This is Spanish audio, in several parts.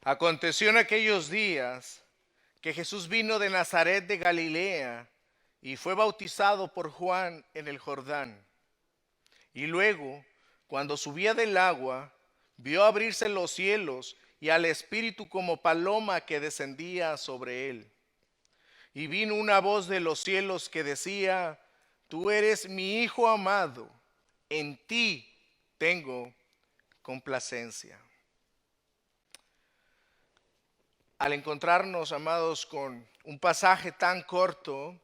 Aconteció en aquellos días que Jesús vino de Nazaret de Galilea y fue bautizado por Juan en el Jordán. Y luego, cuando subía del agua, vio abrirse los cielos y al Espíritu como paloma que descendía sobre él. Y vino una voz de los cielos que decía: Tú eres mi Hijo amado, en ti tengo complacencia. Al encontrarnos, amados, con un pasaje tan corto,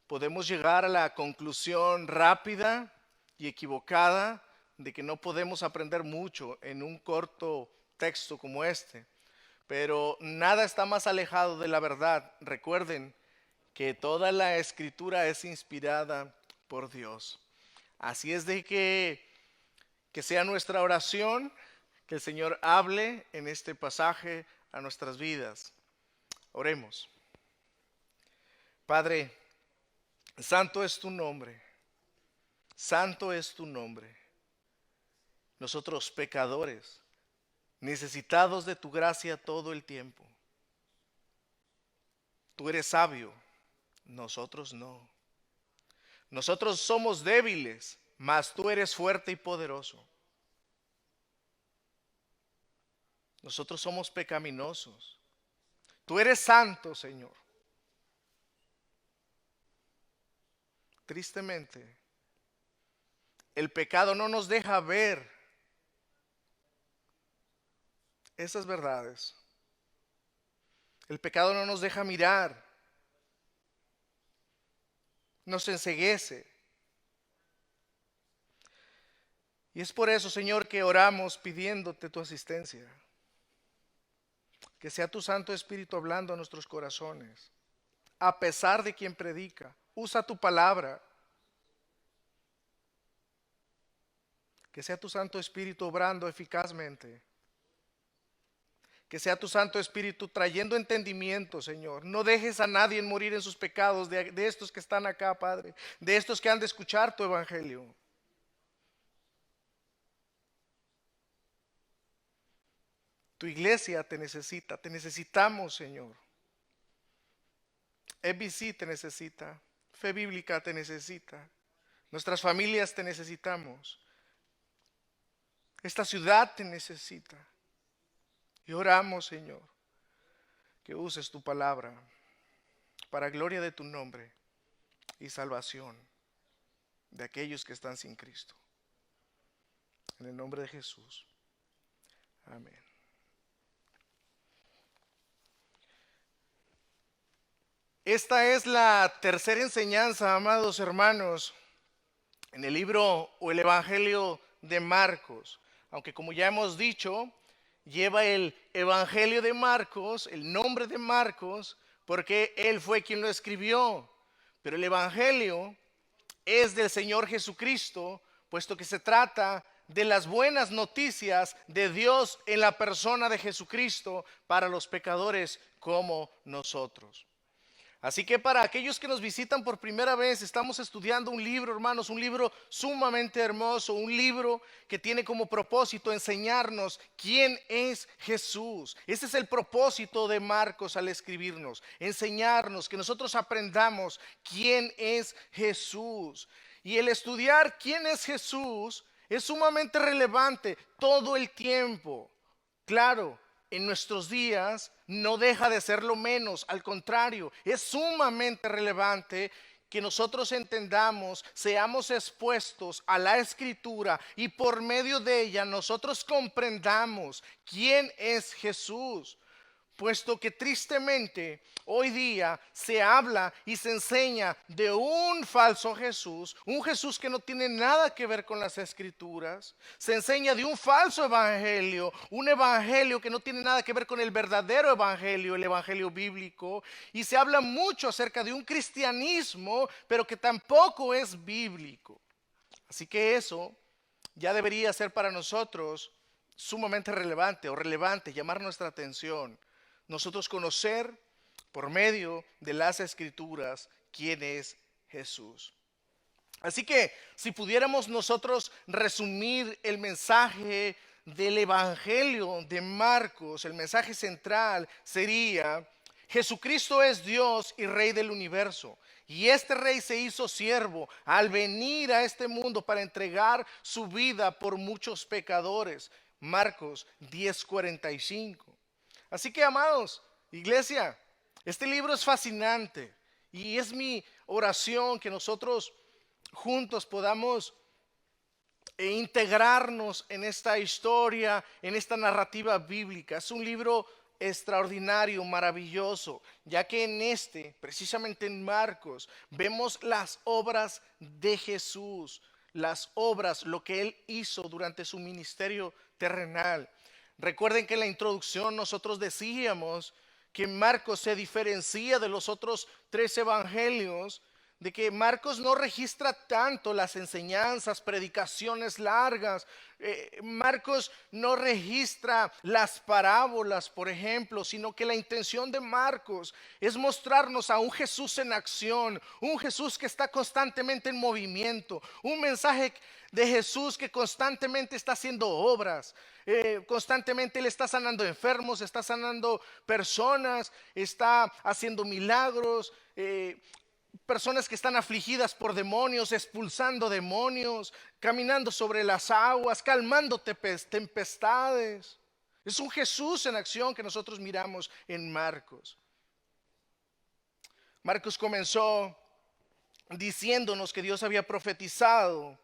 podemos llegar a la conclusión rápida y equivocada de que no podemos aprender mucho en un corto texto como este. Pero nada está más alejado de la verdad. Recuerden que toda la escritura es inspirada por Dios. Así es de que sea nuestra oración que el Señor hable en este pasaje a nuestras vidas. Oremos. Padre, santo es tu nombre, santo es tu nombre. Nosotros pecadores, necesitados de tu gracia todo el tiempo. Tú eres sabio, nosotros no. Nosotros somos débiles, mas tú eres fuerte y poderoso. Nosotros somos pecaminosos. Tú eres santo, Señor. Tristemente, el pecado no nos deja ver esas verdades. El pecado no nos deja mirar. Nos enceguece. Y es por eso, Señor, que oramos pidiéndote tu asistencia. Que sea tu Santo Espíritu hablando a nuestros corazones. A pesar de quien predica, usa tu palabra. Que sea tu Santo Espíritu obrando eficazmente. Que sea tu Santo Espíritu trayendo entendimiento, Señor. No dejes a nadie morir en sus pecados, de estos que están acá, Padre. De estos que han de escuchar tu evangelio. Tu iglesia te necesita, te necesitamos, Señor. EBC te necesita, Fe Bíblica te necesita, nuestras familias te necesitamos, esta ciudad te necesita. Y oramos, Señor, que uses tu palabra para gloria de tu nombre y salvación de aquellos que están sin Cristo. En el nombre de Jesús. Amén. Esta es la tercera enseñanza, amados hermanos, en el libro o el Evangelio de Marcos. Aunque como ya hemos dicho, lleva el Evangelio de Marcos, el nombre de Marcos, porque él fue quien lo escribió. Pero el Evangelio es del Señor Jesucristo, puesto que se trata de las buenas noticias de Dios en la persona de Jesucristo para los pecadores como nosotros. Así que para aquellos que nos visitan por primera vez, estamos estudiando un libro, hermanos, un libro sumamente hermoso, un libro que tiene como propósito enseñarnos quién es Jesús. Ese es el propósito de Marcos al escribirnos, enseñarnos, que nosotros aprendamos quién es Jesús. Y el estudiar quién es Jesús es sumamente relevante todo el tiempo. Claro, en nuestros días no deja de ser lo menos, al contrario, es sumamente relevante que nosotros entendamos, seamos expuestos a la Escritura y por medio de ella nosotros comprendamos quién es Jesús. Puesto que tristemente hoy día se habla y se enseña de un falso Jesús, un Jesús que no tiene nada que ver con las Escrituras. Se enseña de un falso evangelio, un evangelio que no tiene nada que ver con el verdadero evangelio, el evangelio bíblico. Y se habla mucho acerca de un cristianismo, pero que tampoco es bíblico. Así que eso ya debería ser para nosotros sumamente relevante o relevante, llamar nuestra atención. Nosotros conocer por medio de las Escrituras quién es Jesús. Así que si pudiéramos nosotros resumir el mensaje del Evangelio de Marcos, el mensaje central sería: Jesucristo es Dios y Rey del universo. Y este Rey se hizo siervo al venir a este mundo para entregar su vida por muchos pecadores. Marcos 10:45. Así que, amados, iglesia, este libro es fascinante y es mi oración que nosotros juntos podamos integrarnos en esta historia, en esta narrativa bíblica. Es un libro extraordinario, maravilloso, ya que en precisamente en Marcos, vemos las obras de Jesús, las obras, lo que Él hizo durante su ministerio terrenal. Recuerden que en la introducción nosotros decíamos que Marcos se diferencia de los otros tres evangelios, de que Marcos no registra tanto las enseñanzas, predicaciones largas. Marcos no registra las parábolas, por ejemplo, sino que la intención de Marcos es mostrarnos a un Jesús en acción, un Jesús que está constantemente en movimiento, un mensaje de Jesús que constantemente está haciendo obras. Constantemente Él está sanando enfermos, está sanando personas, está haciendo milagros. Personas que están afligidas por demonios, expulsando demonios, caminando sobre las aguas, calmando tempestades. Es un Jesús en acción que nosotros miramos en Marcos. Marcos comenzó diciéndonos que Dios había profetizado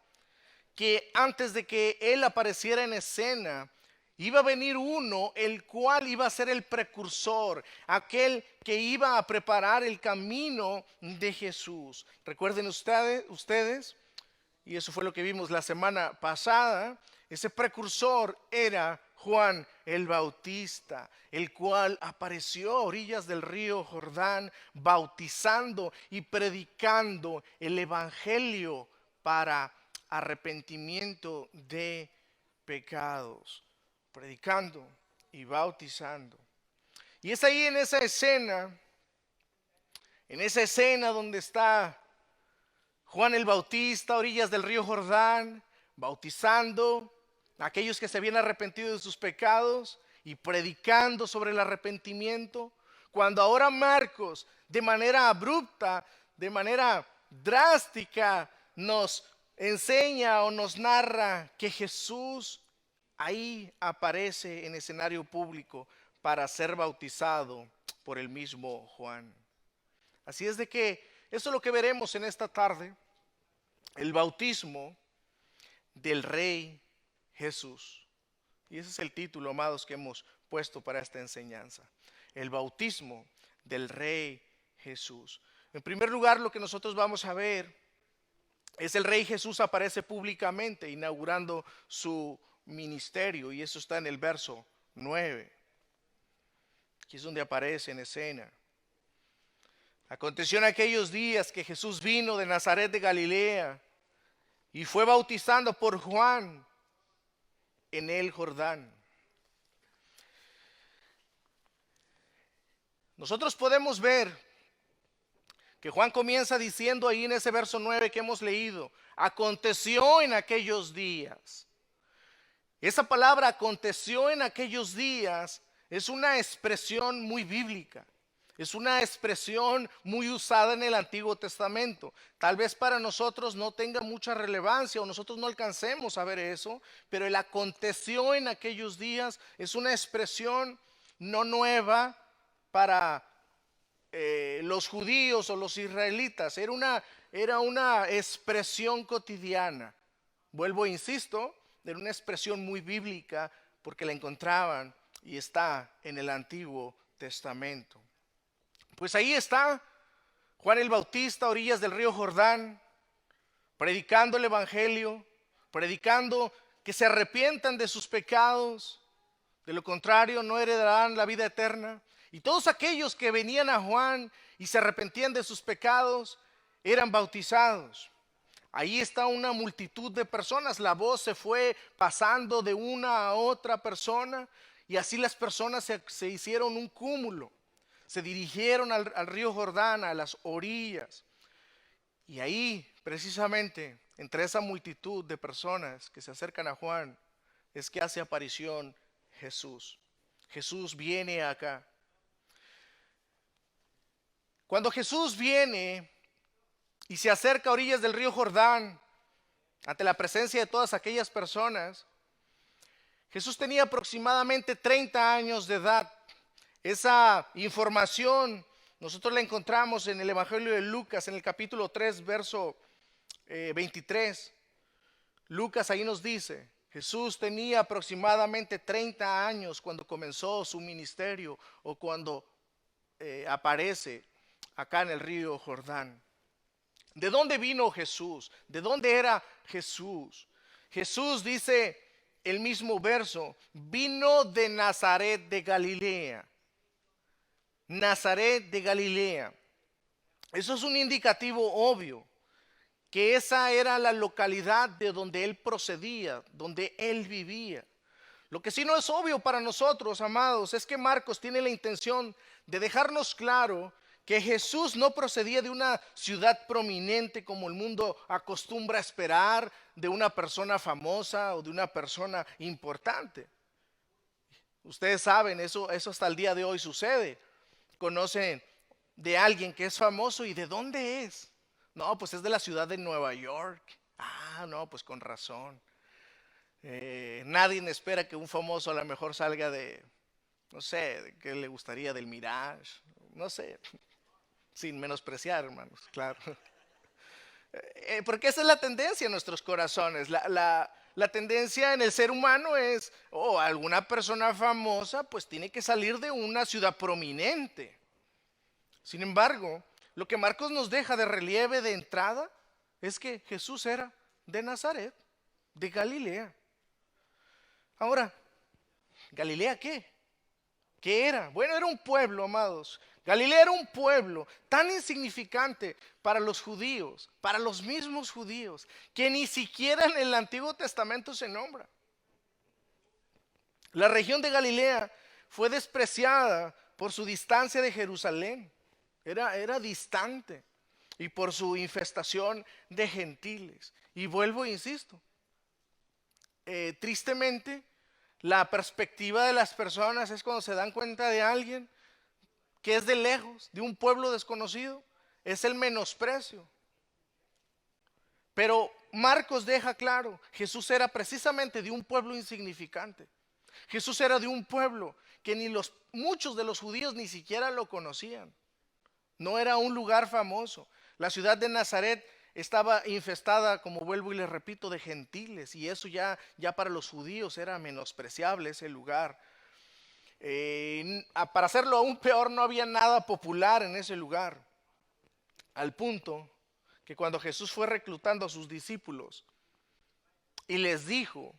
que antes de que Él apareciera en escena, iba a venir uno, el cual iba a ser el precursor, aquel que iba a preparar el camino de Jesús. Recuerden ustedes, y eso fue lo que vimos la semana pasada, ese precursor era Juan el Bautista, el cual apareció a orillas del río Jordán, bautizando y predicando el evangelio para arrepentimiento de pecados, predicando y bautizando. Y es ahí en esa escena donde está Juan el Bautista a orillas del río Jordán, bautizando a aquellos que se habían arrepentido de sus pecados y predicando sobre el arrepentimiento, cuando ahora Marcos, de manera abrupta, de manera drástica, nos enseña o nos narra que Jesús ahí aparece en escenario público para ser bautizado por el mismo Juan. Así es de que eso es lo que veremos en esta tarde, el bautismo del Rey Jesús. Y ese es el título, amados, que hemos puesto para esta enseñanza. El bautismo del Rey Jesús. En primer lugar, lo que nosotros vamos a ver es el Rey Jesús aparece públicamente inaugurando su ministerio, y eso está en el verso 9. Aquí es donde aparece en escena. Aconteció en aquellos días que Jesús vino de Nazaret de Galilea y fue bautizando por Juan en el Jordán. Nosotros podemos ver que Juan comienza diciendo ahí en ese verso 9 que hemos leído: aconteció en aquellos días. Esa palabra aconteció en aquellos días es una expresión muy bíblica. Es una expresión muy usada en el Antiguo Testamento. Tal vez para nosotros no tenga mucha relevancia o nosotros no alcancemos a ver eso, pero el aconteció en aquellos días es una expresión no nueva para los judíos o los israelitas. Era una expresión cotidiana. Vuelvo, insisto, era una expresión muy bíblica porque la encontraban y está en el Antiguo Testamento. Pues ahí está Juan el Bautista a orillas del río Jordán, predicando el evangelio, predicando que se arrepientan de sus pecados, de lo contrario no heredarán la vida eterna. Y todos aquellos que venían a Juan y se arrepentían de sus pecados eran bautizados. Ahí está una multitud de personas, la voz se fue pasando de una a otra persona y así las personas se hicieron un cúmulo. Se dirigieron al río Jordán, a las orillas. Y ahí, precisamente, entre esa multitud de personas que se acercan a Juan, es que hace aparición Jesús. Jesús viene acá. Cuando Jesús viene y se acerca a orillas del río Jordán, ante la presencia de todas aquellas personas, Jesús tenía aproximadamente 30 años de edad. Esa información nosotros la encontramos en el Evangelio de Lucas, en el capítulo 3, verso 23. Lucas ahí nos dice, Jesús tenía aproximadamente 30 años cuando comenzó su ministerio o cuando aparece acá en el río Jordán. ¿De dónde vino Jesús? ¿De dónde era Jesús? Jesús dice el mismo verso, vino de Nazaret de Galilea. Nazaret de Galilea. Eso es un indicativo obvio, que esa era la localidad de donde él procedía, donde él vivía. Lo que sí no es obvio para nosotros, amados, es que Marcos tiene la intención de dejarnos claro que Jesús no procedía de una ciudad prominente como el mundo acostumbra esperar de una persona famosa o de una persona importante. Ustedes saben, eso hasta el día de hoy sucede. Conocen de alguien que es famoso y ¿de dónde es? No, pues es de la ciudad de Nueva York. Ah, no, pues con razón. Nadie espera que un famoso a lo mejor salga de, no sé, ¿qué le gustaría? Del Mirage, no sé, sin menospreciar, hermanos, claro. Porque esa es la tendencia en nuestros corazones. La tendencia en el ser humano es, alguna persona famosa pues tiene que salir de una ciudad prominente. Sin embargo, lo que Marcos nos deja de relieve de entrada es que Jesús era de Nazaret, de Galilea. Ahora, ¿Galilea qué? ¿Qué era? Bueno, era un pueblo, amados. Galilea era un pueblo tan insignificante para los judíos, para los mismos judíos, que ni siquiera en el Antiguo Testamento se nombra. La región de Galilea fue despreciada por su distancia de Jerusalén. Era distante y por su infestación de gentiles. Y vuelvo e insisto, tristemente, la perspectiva de las personas es cuando se dan cuenta de alguien que es de lejos, de un pueblo desconocido, es el menosprecio. Pero Marcos deja claro, Jesús era precisamente de un pueblo insignificante. Jesús era de un pueblo que muchos de los judíos ni siquiera lo conocían. No era un lugar famoso. La ciudad de Nazaret estaba infestada, como vuelvo y les repito, de gentiles, y eso ya para los judíos era menospreciable ese lugar. Para hacerlo aún peor, no había nada popular en ese lugar, al punto que cuando Jesús fue reclutando a sus discípulos y les dijo,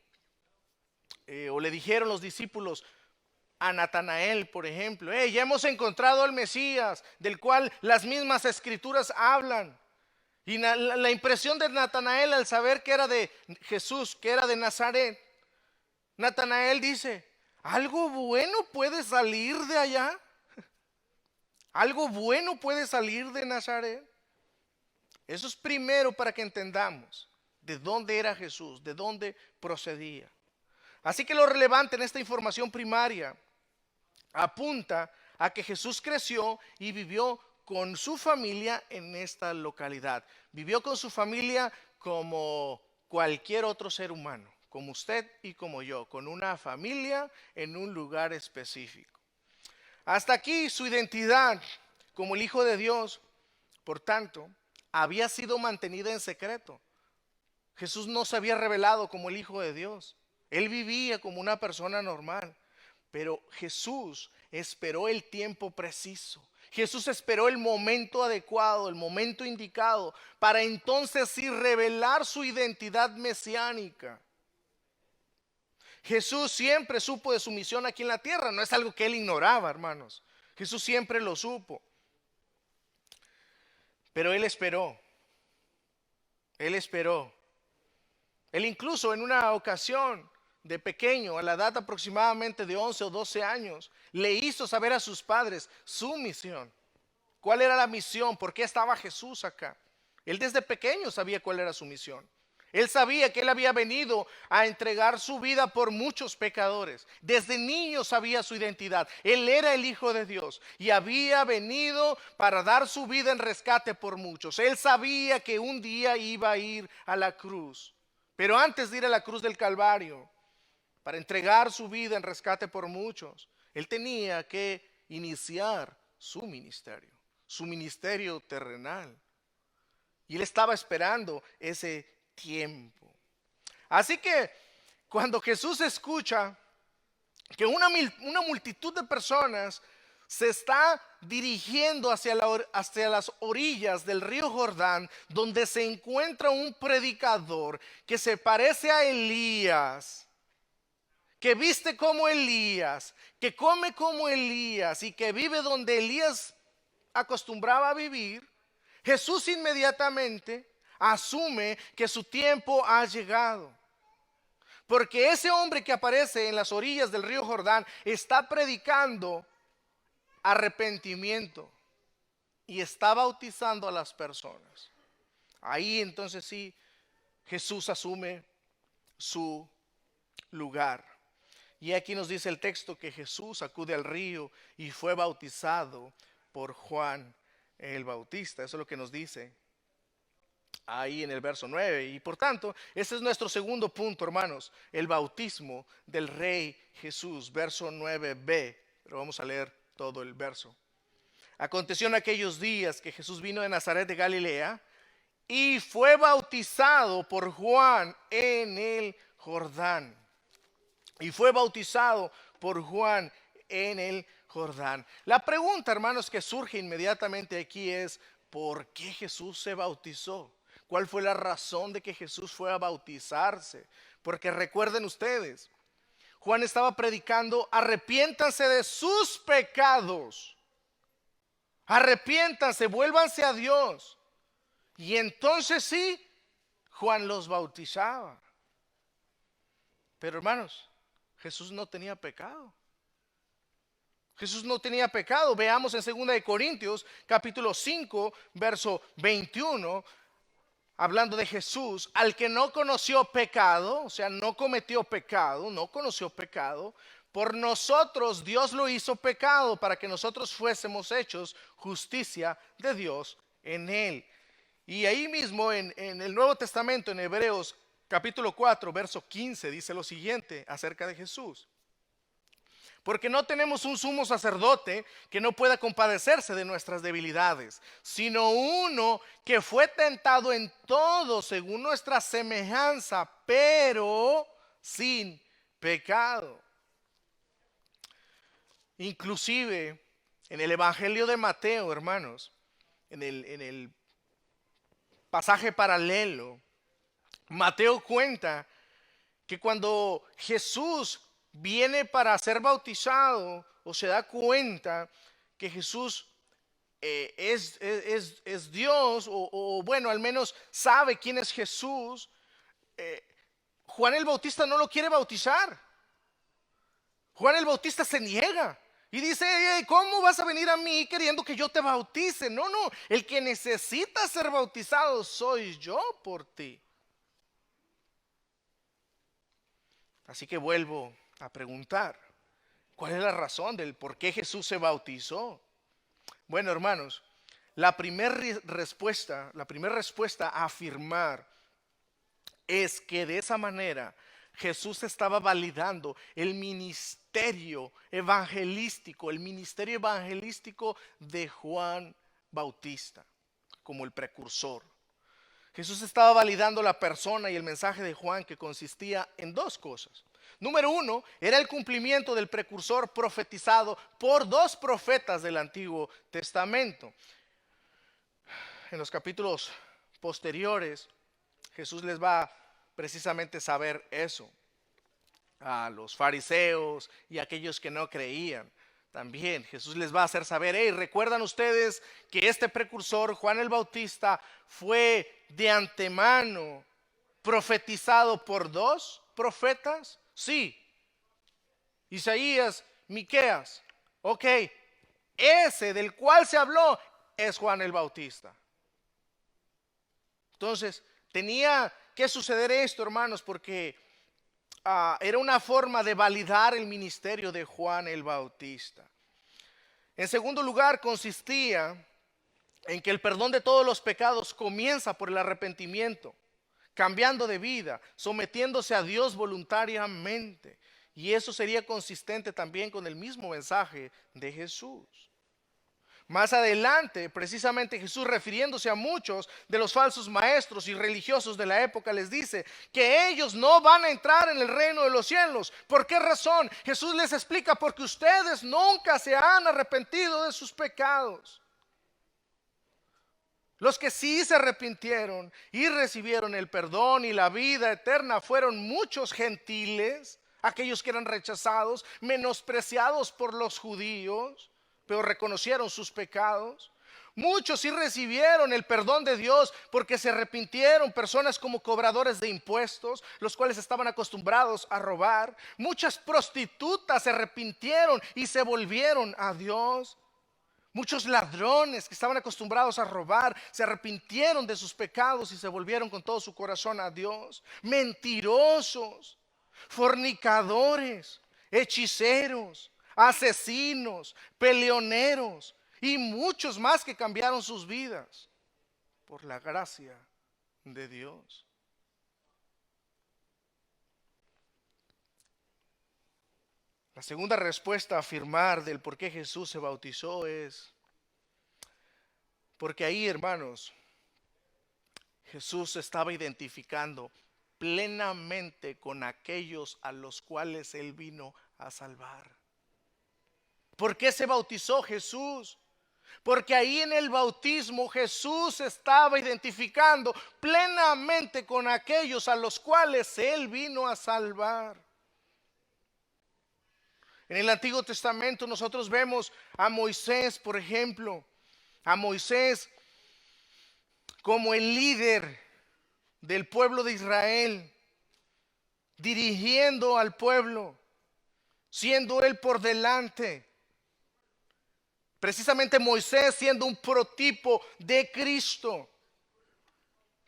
o le dijeron los discípulos a Natanael, por ejemplo, ya hemos encontrado al Mesías, del cual las mismas escrituras hablan. Y la impresión de Natanael al saber que era de Jesús, que era de Nazaret, Natanael dice, ¿algo bueno puede salir de allá? ¿Algo bueno puede salir de Nazaret? Eso es primero para que entendamos de dónde era Jesús, de dónde procedía. Así que lo relevante en esta información primaria apunta a que Jesús creció y vivió con su familia en esta localidad. Vivió con su familia como cualquier otro ser humano, como usted y como yo, con una familia en un lugar específico. Hasta aquí su identidad como el Hijo de Dios, por tanto, había sido mantenida en secreto. Jesús no se había revelado como el Hijo de Dios. Él vivía como una persona normal. Pero Jesús esperó el tiempo preciso. Jesús esperó el momento adecuado, el momento indicado, para entonces sí revelar su identidad mesiánica. Jesús siempre supo de su misión aquí en la tierra, no es algo que él ignoraba, hermanos. Jesús siempre lo supo. Pero él esperó. Él esperó. Él incluso en una ocasión de pequeño, a la edad aproximadamente de 11 o 12 años, le hizo saber a sus padres su misión. ¿Cuál era la misión? ¿Por qué estaba Jesús acá? Él desde pequeño sabía cuál era su misión. Él sabía que él había venido a entregar su vida por muchos pecadores. Desde niño sabía su identidad. Él era el Hijo de Dios y había venido para dar su vida en rescate por muchos. Él sabía que un día iba a ir a la cruz. Pero antes de ir a la cruz del Calvario, para entregar su vida en rescate por muchos, él tenía que iniciar su ministerio terrenal. Y él estaba esperando ese tiempo. Así que cuando Jesús escucha que una multitud de personas se está dirigiendo hacia las orillas del río Jordán, donde se encuentra un predicador que se parece a Elías, que viste como Elías, que come como Elías y que vive donde Elías acostumbraba a vivir, Jesús inmediatamente asume que su tiempo ha llegado. Porque ese hombre que aparece en las orillas del río Jordán está predicando arrepentimiento y está bautizando a las personas. Ahí entonces sí, Jesús asume su lugar. Y aquí nos dice el texto que Jesús acude al río y fue bautizado por Juan el Bautista. Eso es lo que nos dice ahí en el verso 9. Y por tanto, ese es nuestro segundo punto, hermanos, el bautismo del Rey Jesús, verso 9b. Pero vamos a leer todo el verso. Aconteció en aquellos días que Jesús vino de Nazaret de Galilea y fue bautizado por Juan en el Jordán. Y fue bautizado por Juan en el Jordán. La pregunta, hermanos, que surge inmediatamente aquí es: ¿por qué Jesús se bautizó? ¿Cuál fue la razón de que Jesús fue a bautizarse? Porque recuerden ustedes, Juan estaba predicando: arrepiéntanse de sus pecados, arrepiéntanse, vuélvanse a Dios. Y entonces sí, Juan los bautizaba. Pero hermanos, Jesús no tenía pecado. Jesús no tenía pecado. Veamos en 2 Corintios capítulo 5 verso 21, hablando de Jesús, al que no conoció pecado, o sea, no cometió pecado, no conoció pecado, por nosotros Dios lo hizo pecado para que nosotros fuésemos hechos justicia de Dios en él. Y ahí mismo en el Nuevo Testamento, en Hebreos capítulo 4 verso 15, dice lo siguiente acerca de Jesús: porque no tenemos un sumo sacerdote que no pueda compadecerse de nuestras debilidades, sino uno que fue tentado en todo según nuestra semejanza, pero sin pecado. Inclusive en el Evangelio de Mateo, hermanos, en el pasaje paralelo, Mateo cuenta que cuando Jesús viene para ser bautizado, o se da cuenta que Jesús es Dios, o bueno, al menos sabe quién es Jesús, Juan el Bautista no lo quiere bautizar. Juan el Bautista se niega y dice: ¿cómo vas a venir a mí queriendo que yo te bautice? No, el que necesita ser bautizado soy yo por ti. Así que vuelvo a preguntar: ¿cuál es la razón del por qué Jesús se bautizó? Bueno, hermanos, la primera respuesta a afirmar es que de esa manera Jesús estaba validando el ministerio evangelístico de Juan Bautista como el precursor. Jesús estaba validando la persona y el mensaje de Juan, que consistía en dos cosas. Número uno, era el cumplimiento del precursor profetizado por dos profetas del Antiguo Testamento. En los capítulos posteriores, Jesús les va precisamente a saber eso a los fariseos y a aquellos que no creían. También Jesús les va a hacer saber: ¿recuerdan ustedes que este precursor, Juan el Bautista, fue de antemano profetizado por dos profetas? Sí, Isaías, Miqueas. Ok, ese del cual se habló es Juan el Bautista. Entonces, tenía que suceder esto, hermanos, porque era una forma de validar el ministerio de Juan el Bautista. En segundo lugar, consistía en que el perdón de todos los pecados comienza por el arrepentimiento, cambiando de vida, sometiéndose a Dios voluntariamente. Y eso sería consistente también con el mismo mensaje de Jesús. Más adelante, precisamente Jesús, refiriéndose a muchos de los falsos maestros y religiosos de la época, les dice que ellos no van a entrar en el reino de los cielos. ¿Por qué razón? Jesús les explica: porque ustedes nunca se han arrepentido de sus pecados. Los que sí se arrepintieron y recibieron el perdón y la vida eterna fueron muchos gentiles, aquellos que eran rechazados, menospreciados por los judíos, pero reconocieron sus pecados. Muchos sí recibieron el perdón de Dios porque se arrepintieron, personas como cobradores de impuestos, los cuales estaban acostumbrados a robar. Muchas prostitutas se arrepintieron y se volvieron a Dios. Muchos ladrones que estaban acostumbrados a robar se arrepintieron de sus pecados y se volvieron con todo su corazón a Dios. Mentirosos, fornicadores, hechiceros, asesinos, peleoneros y muchos más que cambiaron sus vidas por la gracia de Dios. La segunda respuesta a afirmar del por qué Jesús se bautizó es porque ahí, hermanos, Jesús se estaba identificando plenamente con aquellos a los cuales Él vino a salvar. ¿Por qué se bautizó Jesús? Porque ahí en el bautismo Jesús se estaba identificando plenamente con aquellos a los cuales Él vino a salvar. En el Antiguo Testamento nosotros vemos a Moisés, por ejemplo, a Moisés como el líder del pueblo de Israel, dirigiendo al pueblo, siendo él por delante. Precisamente Moisés siendo un prototipo de Cristo.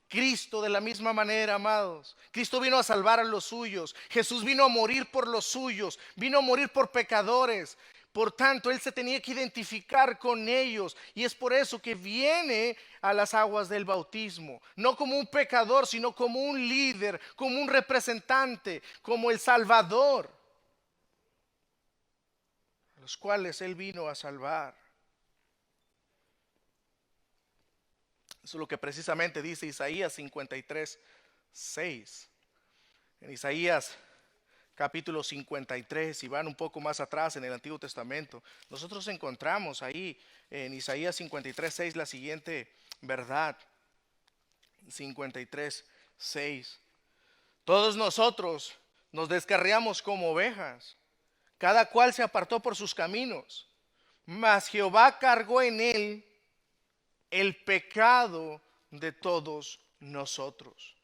Cristo de la misma manera, amados. Cristo vino a salvar a los suyos. Jesús vino a morir por los suyos. Vino a morir por pecadores. Por tanto, Él se tenía que identificar con ellos. Y es por eso que viene a las aguas del bautismo. No como un pecador, sino como un líder, como un representante, como el Salvador. A los cuales Él vino a salvar. Eso es lo que precisamente dice Isaías 53, 6. En Isaías capítulo 53, si van un poco más atrás en el Antiguo Testamento, nosotros encontramos ahí en Isaías 53, 6 la siguiente verdad. 53, 6. Todos nosotros nos descarriamos como ovejas, cada cual se apartó por sus caminos, mas Jehová cargó en él el pecado de todos nosotros.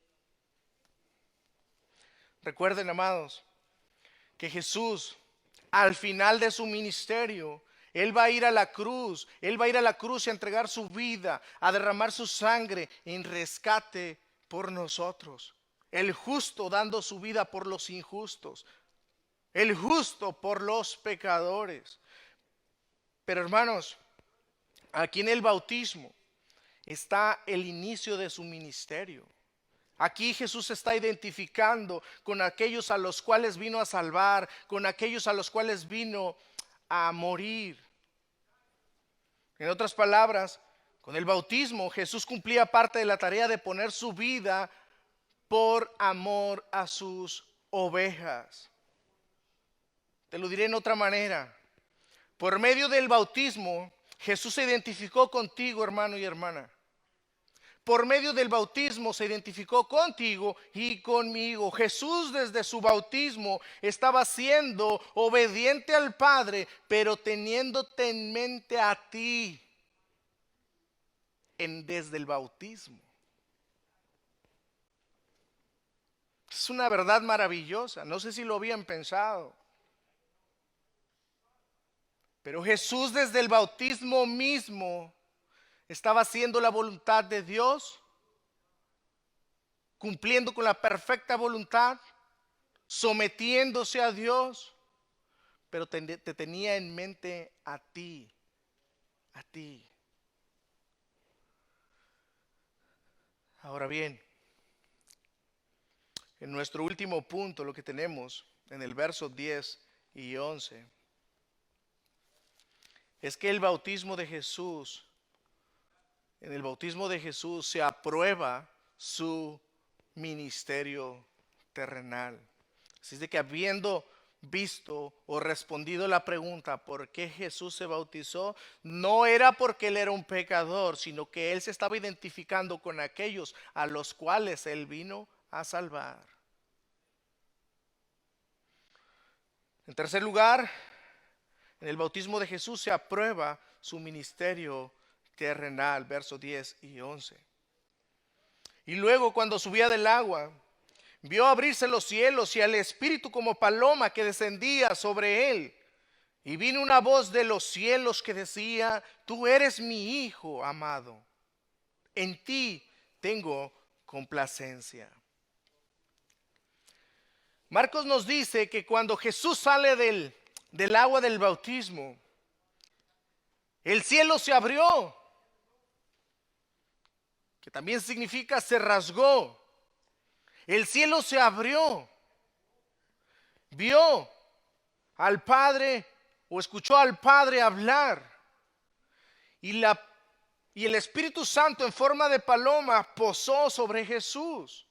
Recuerden, amados, que Jesús al final de su ministerio, Él va a ir a la cruz, Él va a ir a la cruz y a entregar su vida, a derramar su sangre en rescate por nosotros. El justo dando su vida por los injustos, el justo por los pecadores. Pero hermanos, aquí en el bautismo está el inicio de su ministerio. Aquí Jesús se está identificando con aquellos a los cuales vino a salvar, con aquellos a los cuales vino a morir. En otras palabras, con el bautismo Jesús cumplía parte de la tarea de poner su vida por amor a sus ovejas. Te lo diré en otra manera. Por medio del bautismo Jesús se identificó contigo, hermano y hermana. Por medio del bautismo se identificó contigo y conmigo. Jesús desde su bautismo estaba siendo obediente al Padre, pero teniéndote en mente a ti desde el bautismo. Es una verdad maravillosa. No sé si lo habían pensado. Pero Jesús desde el bautismo mismo estaba haciendo la voluntad de Dios cumpliendo con la perfecta voluntad, sometiéndose a Dios, pero te tenía en mente a ti, a ti. Ahora bien, en nuestro último punto, lo que tenemos en el verso 10 y 11, es que en el bautismo de Jesús se aprueba su ministerio terrenal. Así es de que habiendo visto o respondido la pregunta por qué Jesús se bautizó, no era porque él era un pecador, sino que él se estaba identificando con aquellos a los cuales él vino a salvar. En tercer lugar, en el bautismo de Jesús se aprueba su ministerio terrenal, versos 10 y 11. Y luego cuando subía del agua, vio abrirse los cielos y al Espíritu como paloma que descendía sobre él. Y vino una voz de los cielos que decía: tú eres mi Hijo amado, en ti tengo complacencia. Marcos nos dice que cuando Jesús sale del agua del bautismo, el cielo se abrió, que también significa se rasgó. El cielo se abrió. Vio al Padre o escuchó al Padre hablar. Y el Espíritu Santo en forma de paloma posó sobre Jesús.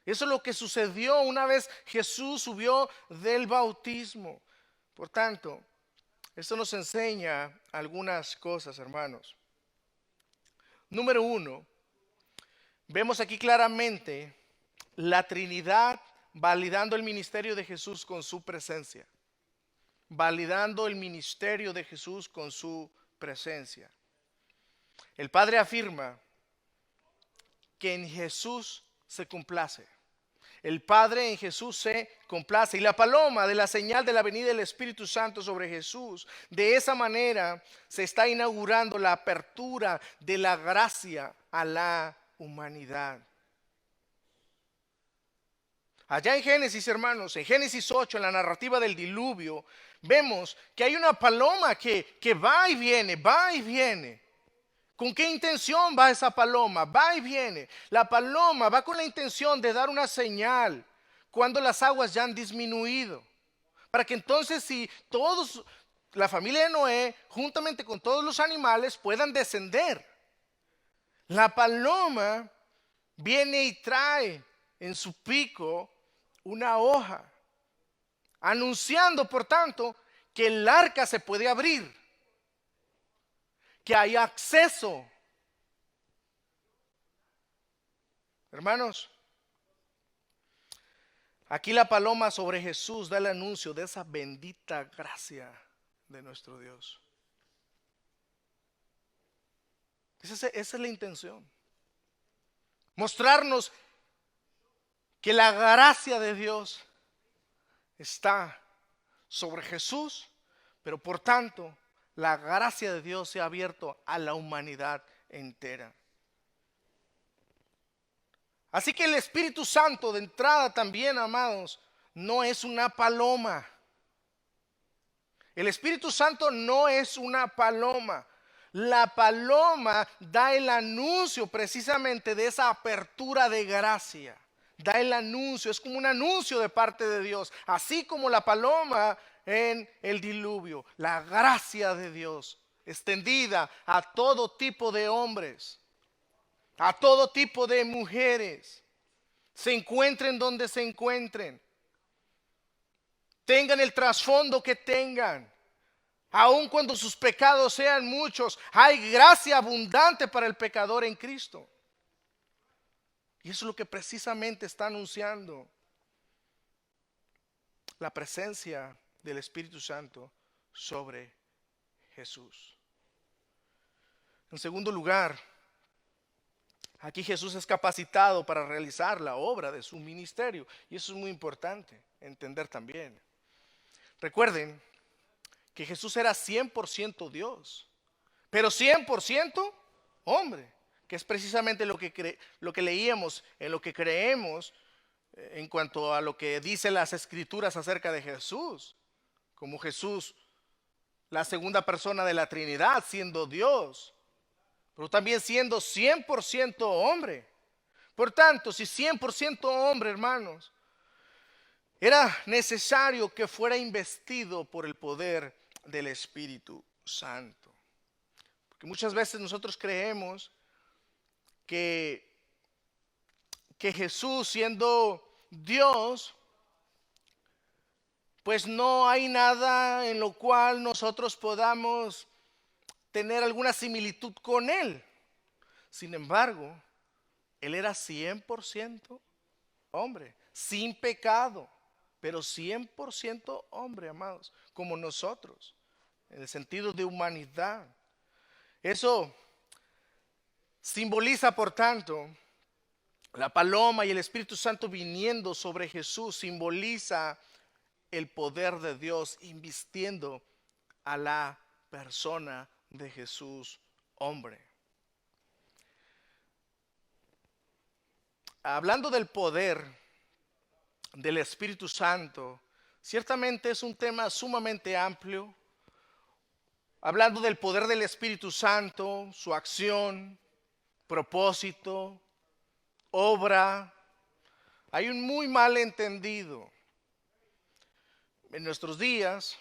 Eso es lo que sucedió una vez Jesús subió del bautismo. Por tanto, esto nos enseña algunas cosas, hermanos. Número 1, vemos aquí claramente la Trinidad validando el ministerio de Jesús con su presencia. Validando el ministerio de Jesús con su presencia. El Padre afirma que en Jesús se complace. El Padre en Jesús se complace. Y la paloma de la señal de la venida del Espíritu Santo sobre Jesús, de esa manera se está inaugurando la apertura de la gracia a la humanidad. Allá en Génesis, hermanos, en Génesis 8, en la narrativa del diluvio, vemos que hay una paloma que va y viene, va y viene. ¿Con qué intención va esa paloma? Va y viene. La paloma va con la intención de dar una señal cuando las aguas ya han disminuido. Para que entonces si la familia de Noé, juntamente con todos los animales, puedan descender. La paloma viene y trae en su pico una hoja, anunciando por tanto que el arca se puede abrir, que hay acceso. Hermanos, aquí la paloma sobre Jesús da el anuncio de esa bendita gracia de nuestro Dios. Esa es la intención. Mostrarnos que la gracia de Dios está sobre Jesús, pero por tanto la gracia de Dios se ha abierto a la humanidad entera. Así que el Espíritu Santo de entrada también, amados, no es una paloma. El Espíritu Santo no es una paloma. La paloma da el anuncio precisamente de esa apertura de gracia. Da el anuncio, es como un anuncio de parte de Dios. Así como la paloma en el diluvio, la gracia de Dios extendida a todo tipo de hombres, a todo tipo de mujeres, se encuentren donde se encuentren, tengan el trasfondo que tengan, aun cuando sus pecados sean muchos, hay gracia abundante para el pecador en Cristo. Y eso es lo que precisamente está anunciando la presencia del Espíritu Santo sobre Jesús. En segundo lugar, aquí Jesús es capacitado para realizar la obra de su ministerio. Y eso es muy importante entender también. Recuerden que Jesús era 100% Dios, pero 100% hombre. que es precisamente lo que leíamos, en lo que creemos en cuanto a lo que dicen las escrituras acerca de Jesús, como Jesús, la segunda persona de la Trinidad, siendo Dios, pero también siendo 100% hombre. Por tanto, si 100% hombre, hermanos, era necesario que fuera investido por el poder del Espíritu Santo. Porque muchas veces nosotros creemos que, que Jesús, siendo Dios, pues no hay nada en lo cual nosotros podamos tener alguna similitud con Él. Sin embargo, Él era 100% hombre, sin pecado, pero 100% hombre, amados, como nosotros, en el sentido de humanidad. Eso simboliza, por tanto, la paloma y el Espíritu Santo viniendo sobre Jesús, simboliza el poder de Dios invistiendo a la persona de Jesús, hombre. Hablando del poder del Espíritu Santo, ciertamente es un tema sumamente amplio. Hablando del poder del Espíritu Santo, su acción, propósito, obra, hay un muy mal entendido. En nuestros días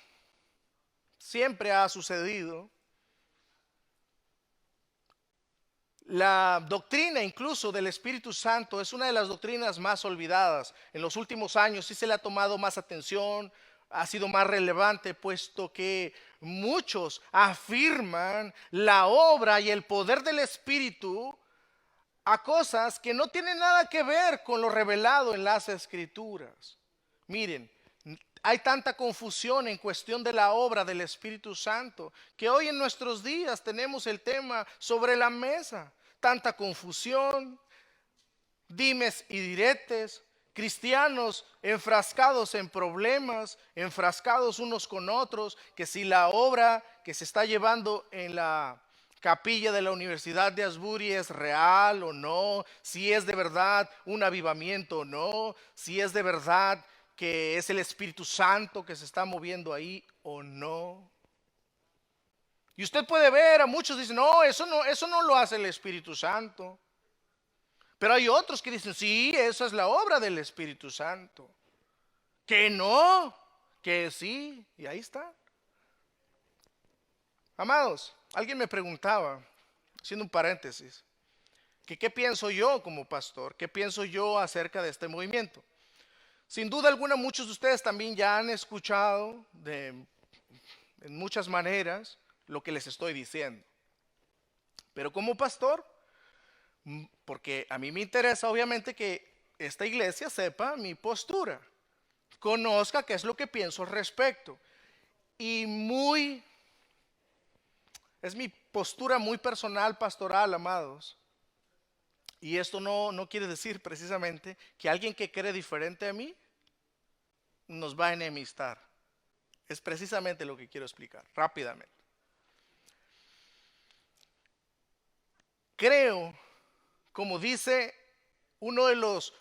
siempre ha sucedido. La doctrina incluso del Espíritu Santo es una de las doctrinas más olvidadas. En los últimos años sí se le ha tomado más atención, ha sido más relevante, puesto que muchos afirman la obra y el poder del Espíritu a cosas que no tienen nada que ver con lo revelado en las Escrituras. Miren, hay tanta confusión en cuestión de la obra del Espíritu Santo que hoy en nuestros días tenemos el tema sobre la mesa. Tanta confusión, dimes y diretes, cristianos enfrascados en problemas, enfrascados unos con otros, que si la obra que se está llevando en la capilla de la Universidad de Asbury es real o no, si es de verdad un avivamiento o no, si es de verdad que es el Espíritu Santo que se está moviendo ahí o no. Y usted puede ver, a muchos dicen, no, eso no lo hace el Espíritu Santo. Pero hay otros que dicen, sí, esa es la obra del Espíritu Santo. Que no, que sí, y ahí está. Amados, alguien me preguntaba, haciendo un paréntesis, que qué pienso yo como pastor, qué pienso yo acerca de este movimiento. Sin duda alguna, muchos de ustedes también ya han escuchado en muchas maneras lo que les estoy diciendo. Pero como pastor, porque a mí me interesa obviamente que esta iglesia sepa mi postura, conozca qué es lo que pienso al respecto. Y es mi postura muy personal, pastoral, amados. Y esto no quiere decir precisamente que alguien que cree diferente a mí nos va a enemistar. Es precisamente lo que quiero explicar rápidamente. Creo, como dice uno de los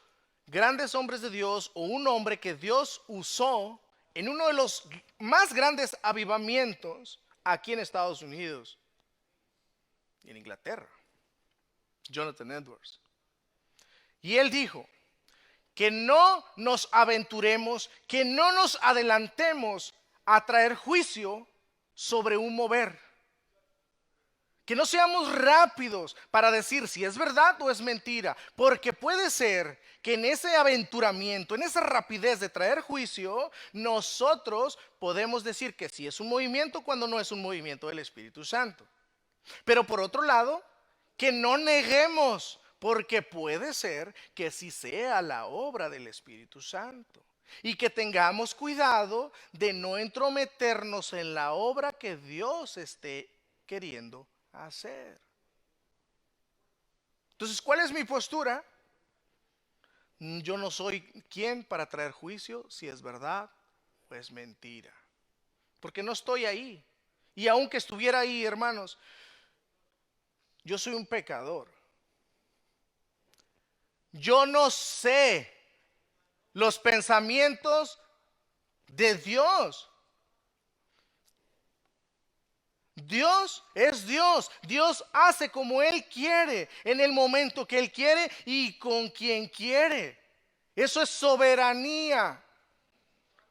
grandes hombres de Dios, o un hombre que Dios usó en uno de los más grandes avivamientos aquí en Estados Unidos y en Inglaterra, Jonathan Edwards. Y él dijo que no nos aventuremos, que no nos adelantemos a traer juicio sobre un mover. Que no seamos rápidos para decir si es verdad o es mentira, porque puede ser que en ese aventuramiento, en esa rapidez de traer juicio, nosotros podemos decir que sí es un movimiento cuando no es un movimiento del Espíritu Santo. Pero por otro lado, que no neguemos, porque puede ser que sí sea la obra del Espíritu Santo. Y que tengamos cuidado de no entrometernos en la obra que Dios esté queriendo hacer. Entonces, ¿cuál es mi postura? Yo no soy quien para traer juicio si es verdad o es mentira, porque no estoy ahí. Y aunque estuviera ahí, hermanos, yo soy un pecador. Yo no sé los pensamientos de Dios. Dios es Dios. Dios hace como Él quiere, en el momento que Él quiere y con quien quiere. Eso es soberanía.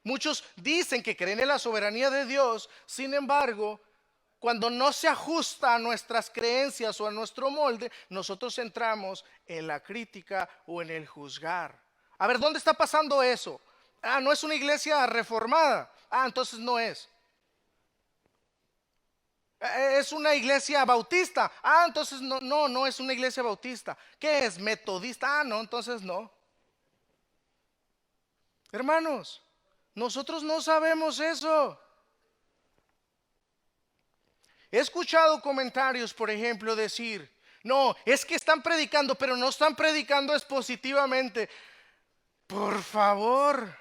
Muchos dicen que creen en la soberanía de Dios, sin embargo, cuando no se ajusta a nuestras creencias o a nuestro molde, nosotros entramos en la crítica o en el juzgar. A ver, ¿dónde está pasando eso? Ah, no es una iglesia reformada. Ah, entonces no es. Es una iglesia bautista. Ah, entonces no es una iglesia bautista. ¿Qué es? Metodista. Ah, no, entonces no. Hermanos, nosotros no sabemos eso. He escuchado comentarios, por ejemplo, decir, no, es que están predicando, pero no están predicando expositivamente. Por favor,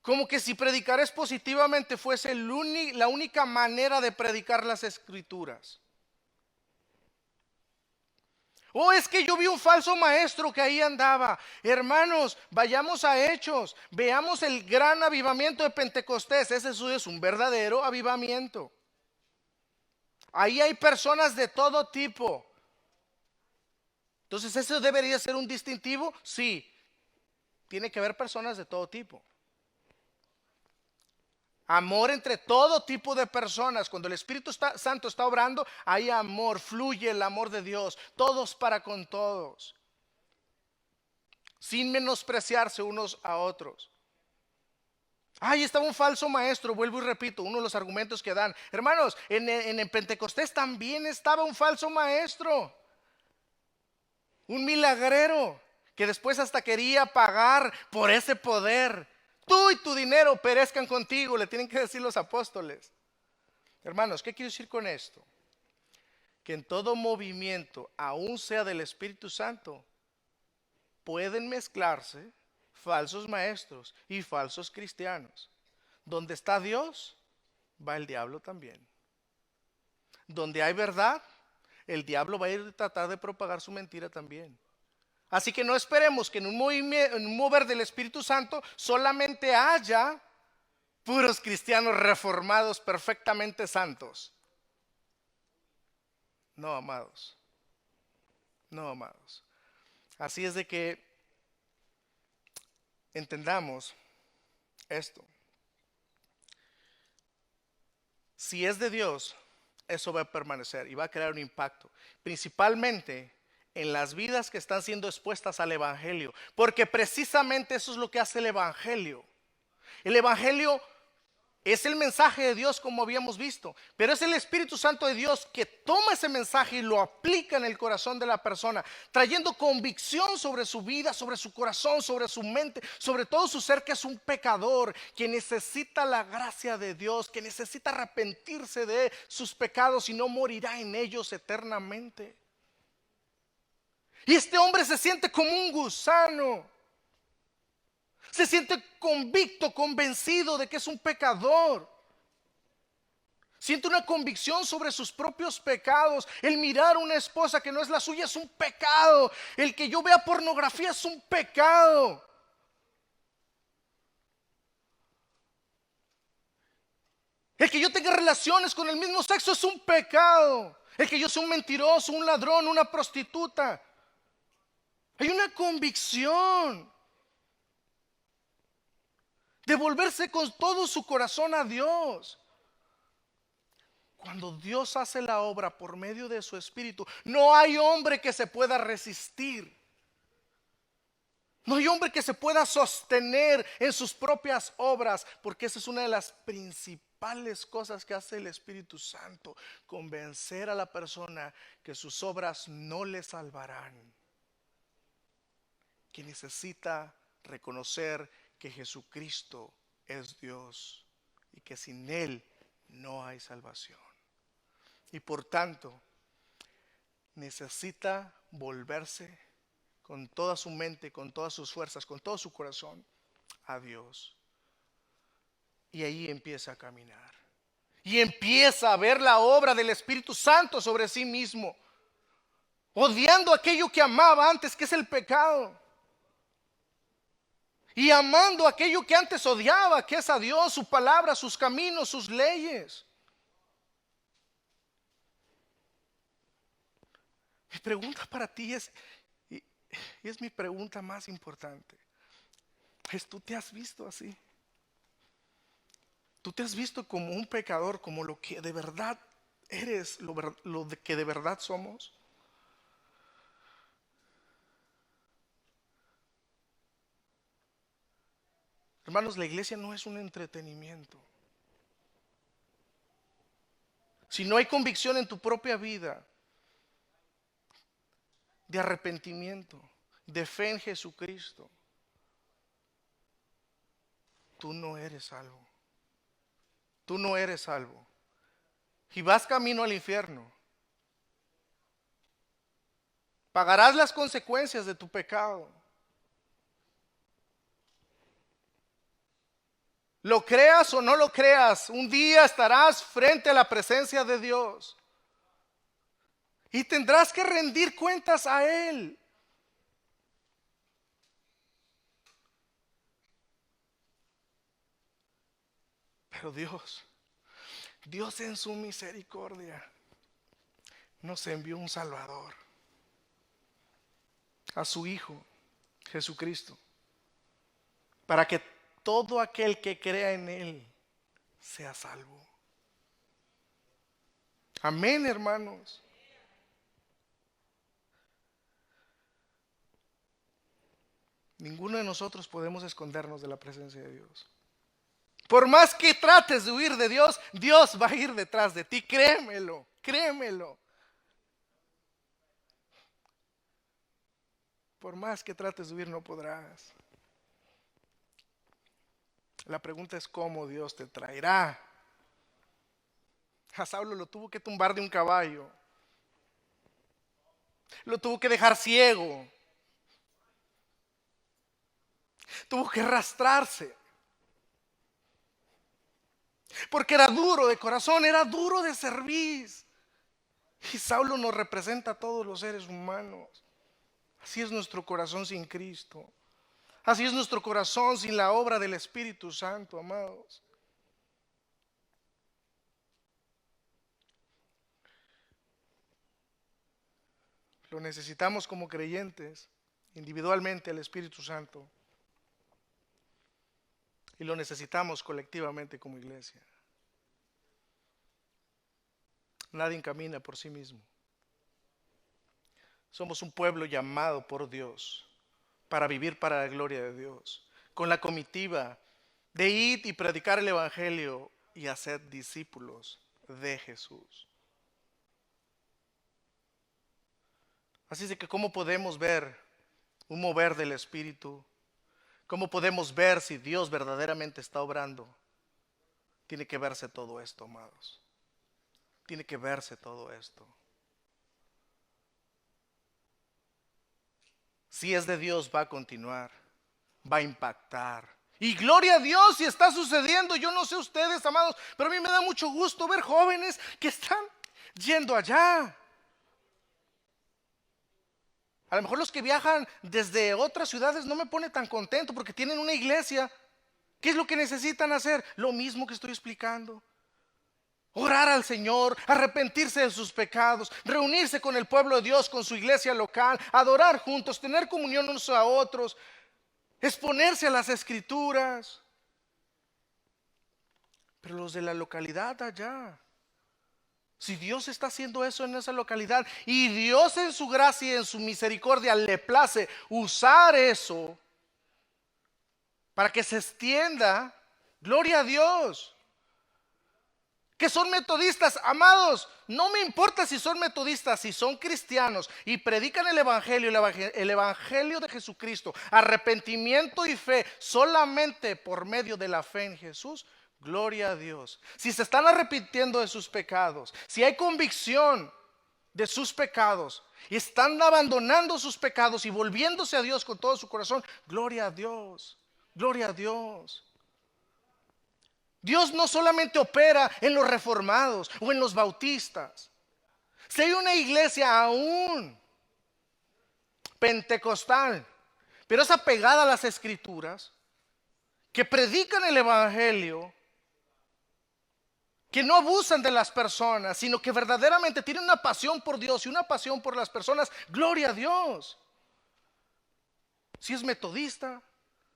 como que si predicar expositivamente fuese la única manera de predicar las escrituras. Oh, es que yo vi un falso maestro que ahí andaba. Hermanos, vayamos a Hechos, veamos el gran avivamiento de Pentecostés. Ese es un verdadero avivamiento. Ahí hay personas de todo tipo. Entonces, ¿eso debería ser un distintivo? Sí, tiene que haber personas de todo tipo. Amor entre todo tipo de personas. Cuando el Espíritu Santo está obrando, hay amor, fluye el amor de Dios. Todos para con todos. Sin menospreciarse unos a otros. Ahí estaba un falso maestro, vuelvo y repito, uno de los argumentos que dan. Hermanos, en Pentecostés también estaba un falso maestro. Un milagrero que después hasta quería pagar por ese poder. Tú y tu dinero perezcan contigo, le tienen que decir los apóstoles. Hermanos, ¿qué quiero decir con esto? Que en todo movimiento, aun sea del Espíritu Santo, pueden mezclarse falsos maestros y falsos cristianos. Donde está Dios, va el diablo también. Donde hay verdad, el diablo va a ir a tratar de propagar su mentira también. Así que no esperemos que en un mover del Espíritu Santo solamente haya puros cristianos reformados perfectamente santos. No, amados. No, amados. Así es de que entendamos esto. Si es de Dios, eso va a permanecer y va a crear un impacto. Principalmente en las vidas que están siendo expuestas al Evangelio. Porque precisamente eso es lo que hace el Evangelio. El Evangelio es el mensaje de Dios, como habíamos visto, pero es el Espíritu Santo de Dios que toma ese mensaje y lo aplica en el corazón de la persona, trayendo convicción sobre su vida, sobre su corazón, sobre su mente, sobre todo su ser, que es un pecador, que necesita la gracia de Dios, que necesita arrepentirse de sus pecados y no morirá en ellos eternamente. Y este hombre se siente como un gusano. Se siente convicto, convencido de que es un pecador. Siente una convicción sobre sus propios pecados. El mirar a una esposa que no es la suya es un pecado. El que yo vea pornografía es un pecado. El que yo tenga relaciones con el mismo sexo es un pecado. El que yo sea un mentiroso, un ladrón, una prostituta. Hay una convicción de volverse con todo su corazón a Dios. Cuando Dios hace la obra por medio de su Espíritu, no hay hombre que se pueda resistir. No hay hombre que se pueda sostener en sus propias obras, porque esa es una de las principales cosas que hace el Espíritu Santo, convencer a la persona que sus obras no le salvarán, que necesita reconocer que Jesucristo es Dios y que sin Él no hay salvación. Y por tanto, necesita volverse con toda su mente, con todas sus fuerzas, con todo su corazón a Dios. Y ahí empieza a caminar. Y empieza a ver la obra del Espíritu Santo sobre sí mismo. odiando aquello que amaba antes, que es el pecado, y amando aquello que antes odiaba, que es a Dios, su palabra, sus caminos, sus leyes. Mi pregunta para ti es, y es mi pregunta más importante, es: ¿tú te has visto así? ¿Tú te has visto como un pecador, como lo que de verdad eres, lo que de verdad somos? Hermanos, la iglesia no es un entretenimiento. Si no hay convicción en tu propia vida de arrepentimiento, de fe en Jesucristo, tú no eres salvo. Tú no eres salvo. Y vas camino al infierno. Pagarás las consecuencias de tu pecado. Lo creas o no lo creas, un día estarás frente a la presencia de Dios y tendrás que rendir cuentas a Él. Pero Dios en su misericordia nos envió un Salvador, a su Hijo Jesucristo, para que todo aquel que crea en Él sea salvo. Amén, hermanos. Ninguno de nosotros podemos escondernos de la presencia de Dios. Por más que trates de huir de Dios, Dios va a ir detrás de ti. Créemelo, créemelo. Por más que trates de huir, no podrás. La pregunta es: ¿cómo Dios te traerá? A Saulo lo tuvo que tumbar de un caballo. Lo tuvo que dejar ciego. Tuvo que arrastrarse. Porque era duro de corazón, era duro de cerviz. Y Saulo nos representa a todos los seres humanos. Así es nuestro corazón sin Cristo. Así es nuestro corazón sin la obra del Espíritu Santo, amados. Lo necesitamos como creyentes, individualmente, al Espíritu Santo. Y lo necesitamos colectivamente como iglesia. Nadie camina por sí mismo. Somos un pueblo llamado por Dios para vivir para la gloria de Dios, con la comitiva de ir y predicar el Evangelio y hacer discípulos de Jesús. Así es de que, ¿cómo podemos ver un mover del Espíritu? ¿Cómo podemos ver si Dios verdaderamente está obrando? Tiene que verse todo esto, amados. Tiene que verse todo esto. Si es de Dios, va a continuar, va a impactar. Y gloria a Dios si está sucediendo. Yo no sé ustedes, amados, pero a mí me da mucho gusto ver jóvenes que están yendo allá. A lo mejor los que viajan desde otras ciudades no me pone tan contento porque tienen una iglesia. ¿Qué es lo que necesitan hacer? Lo mismo que estoy explicando. Orar al Señor, arrepentirse de sus pecados, reunirse con el pueblo de Dios, con su iglesia local, adorar juntos, tener comunión unos a otros, exponerse a las escrituras. Pero los de la localidad allá, si Dios está haciendo eso en esa localidad y Dios en su gracia y en su misericordia le place usar eso para que se extienda, gloria a Dios. Que son metodistas, amados, no me importa si son metodistas, si son cristianos y predican el evangelio de Jesucristo, arrepentimiento y fe solamente por medio de la fe en Jesús. Gloria a Dios. Si se están arrepintiendo de sus pecados, si hay convicción de sus pecados y están abandonando sus pecados y volviéndose a Dios con todo su corazón, gloria a Dios, gloria a Dios. Dios no solamente opera en los reformados o en los bautistas. Si hay una iglesia aún pentecostal, pero es apegada a las escrituras, que predican el evangelio, que no abusan de las personas, sino que verdaderamente tienen una pasión por Dios y una pasión por las personas. Gloria a Dios. Si es metodista,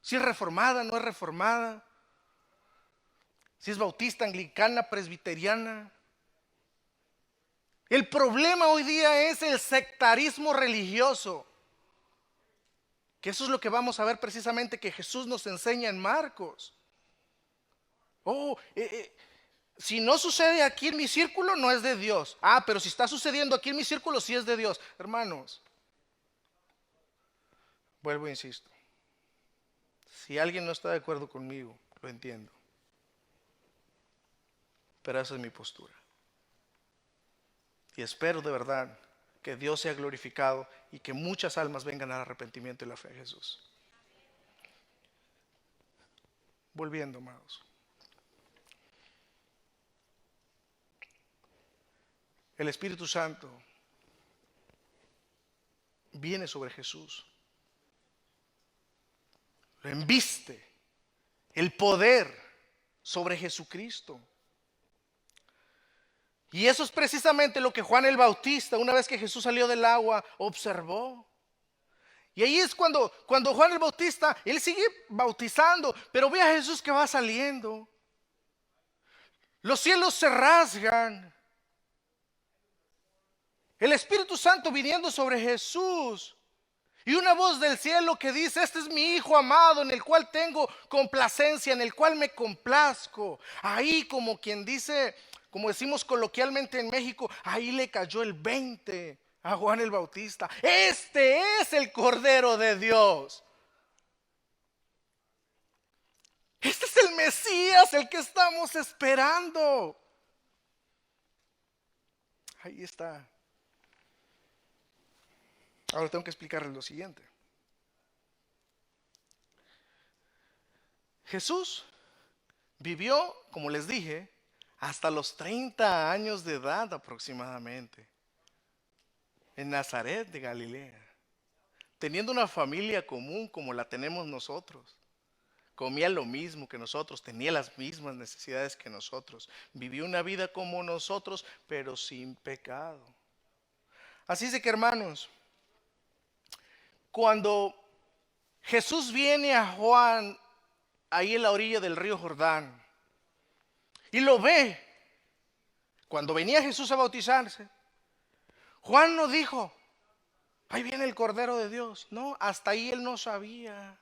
si es reformada, no es reformada, si es bautista, anglicana, presbiteriana. El problema hoy día es el sectarismo religioso, que eso es lo que vamos a ver precisamente que Jesús nos enseña en Marcos. Si no sucede aquí en mi círculo, no es de Dios. Pero si está sucediendo aquí en mi círculo, sí es de Dios. Hermanos, vuelvo e insisto. Si alguien no está de acuerdo conmigo, lo entiendo. Pero esa es mi postura. Y espero de verdad que Dios sea glorificado y que muchas almas vengan al arrepentimiento y la fe de Jesús. Volviendo, amados. El Espíritu Santo viene sobre Jesús. Lo embiste el poder sobre Jesucristo. Y eso es precisamente lo que Juan el Bautista, una vez que Jesús salió del agua, observó. Y ahí es cuando Juan el Bautista, él sigue bautizando, pero ve a Jesús que va saliendo. Los cielos se rasgan. El Espíritu Santo viniendo sobre Jesús. Y una voz del cielo que dice: este es mi Hijo amado, en el cual tengo complacencia, en el cual me complazco. Ahí, como quien dice, como decimos coloquialmente en México, ahí le cayó el 20 a Juan el Bautista. Este es el Cordero de Dios. Este es el Mesías, el que estamos esperando. Ahí está. Ahora tengo que explicarles lo siguiente. Jesús vivió, como les dije, hasta los 30 años de edad aproximadamente, en Nazaret de Galilea, teniendo una familia común como la tenemos nosotros. Comía lo mismo que nosotros, tenía las mismas necesidades que nosotros, vivió una vida como nosotros, pero sin pecado. Así es de que, hermanos, cuando Jesús viene a Juan ahí en la orilla del río Jordán y lo ve, cuando venía Jesús a bautizarse, Juan no dijo: ahí viene el Cordero de Dios. No, hasta ahí él no sabía.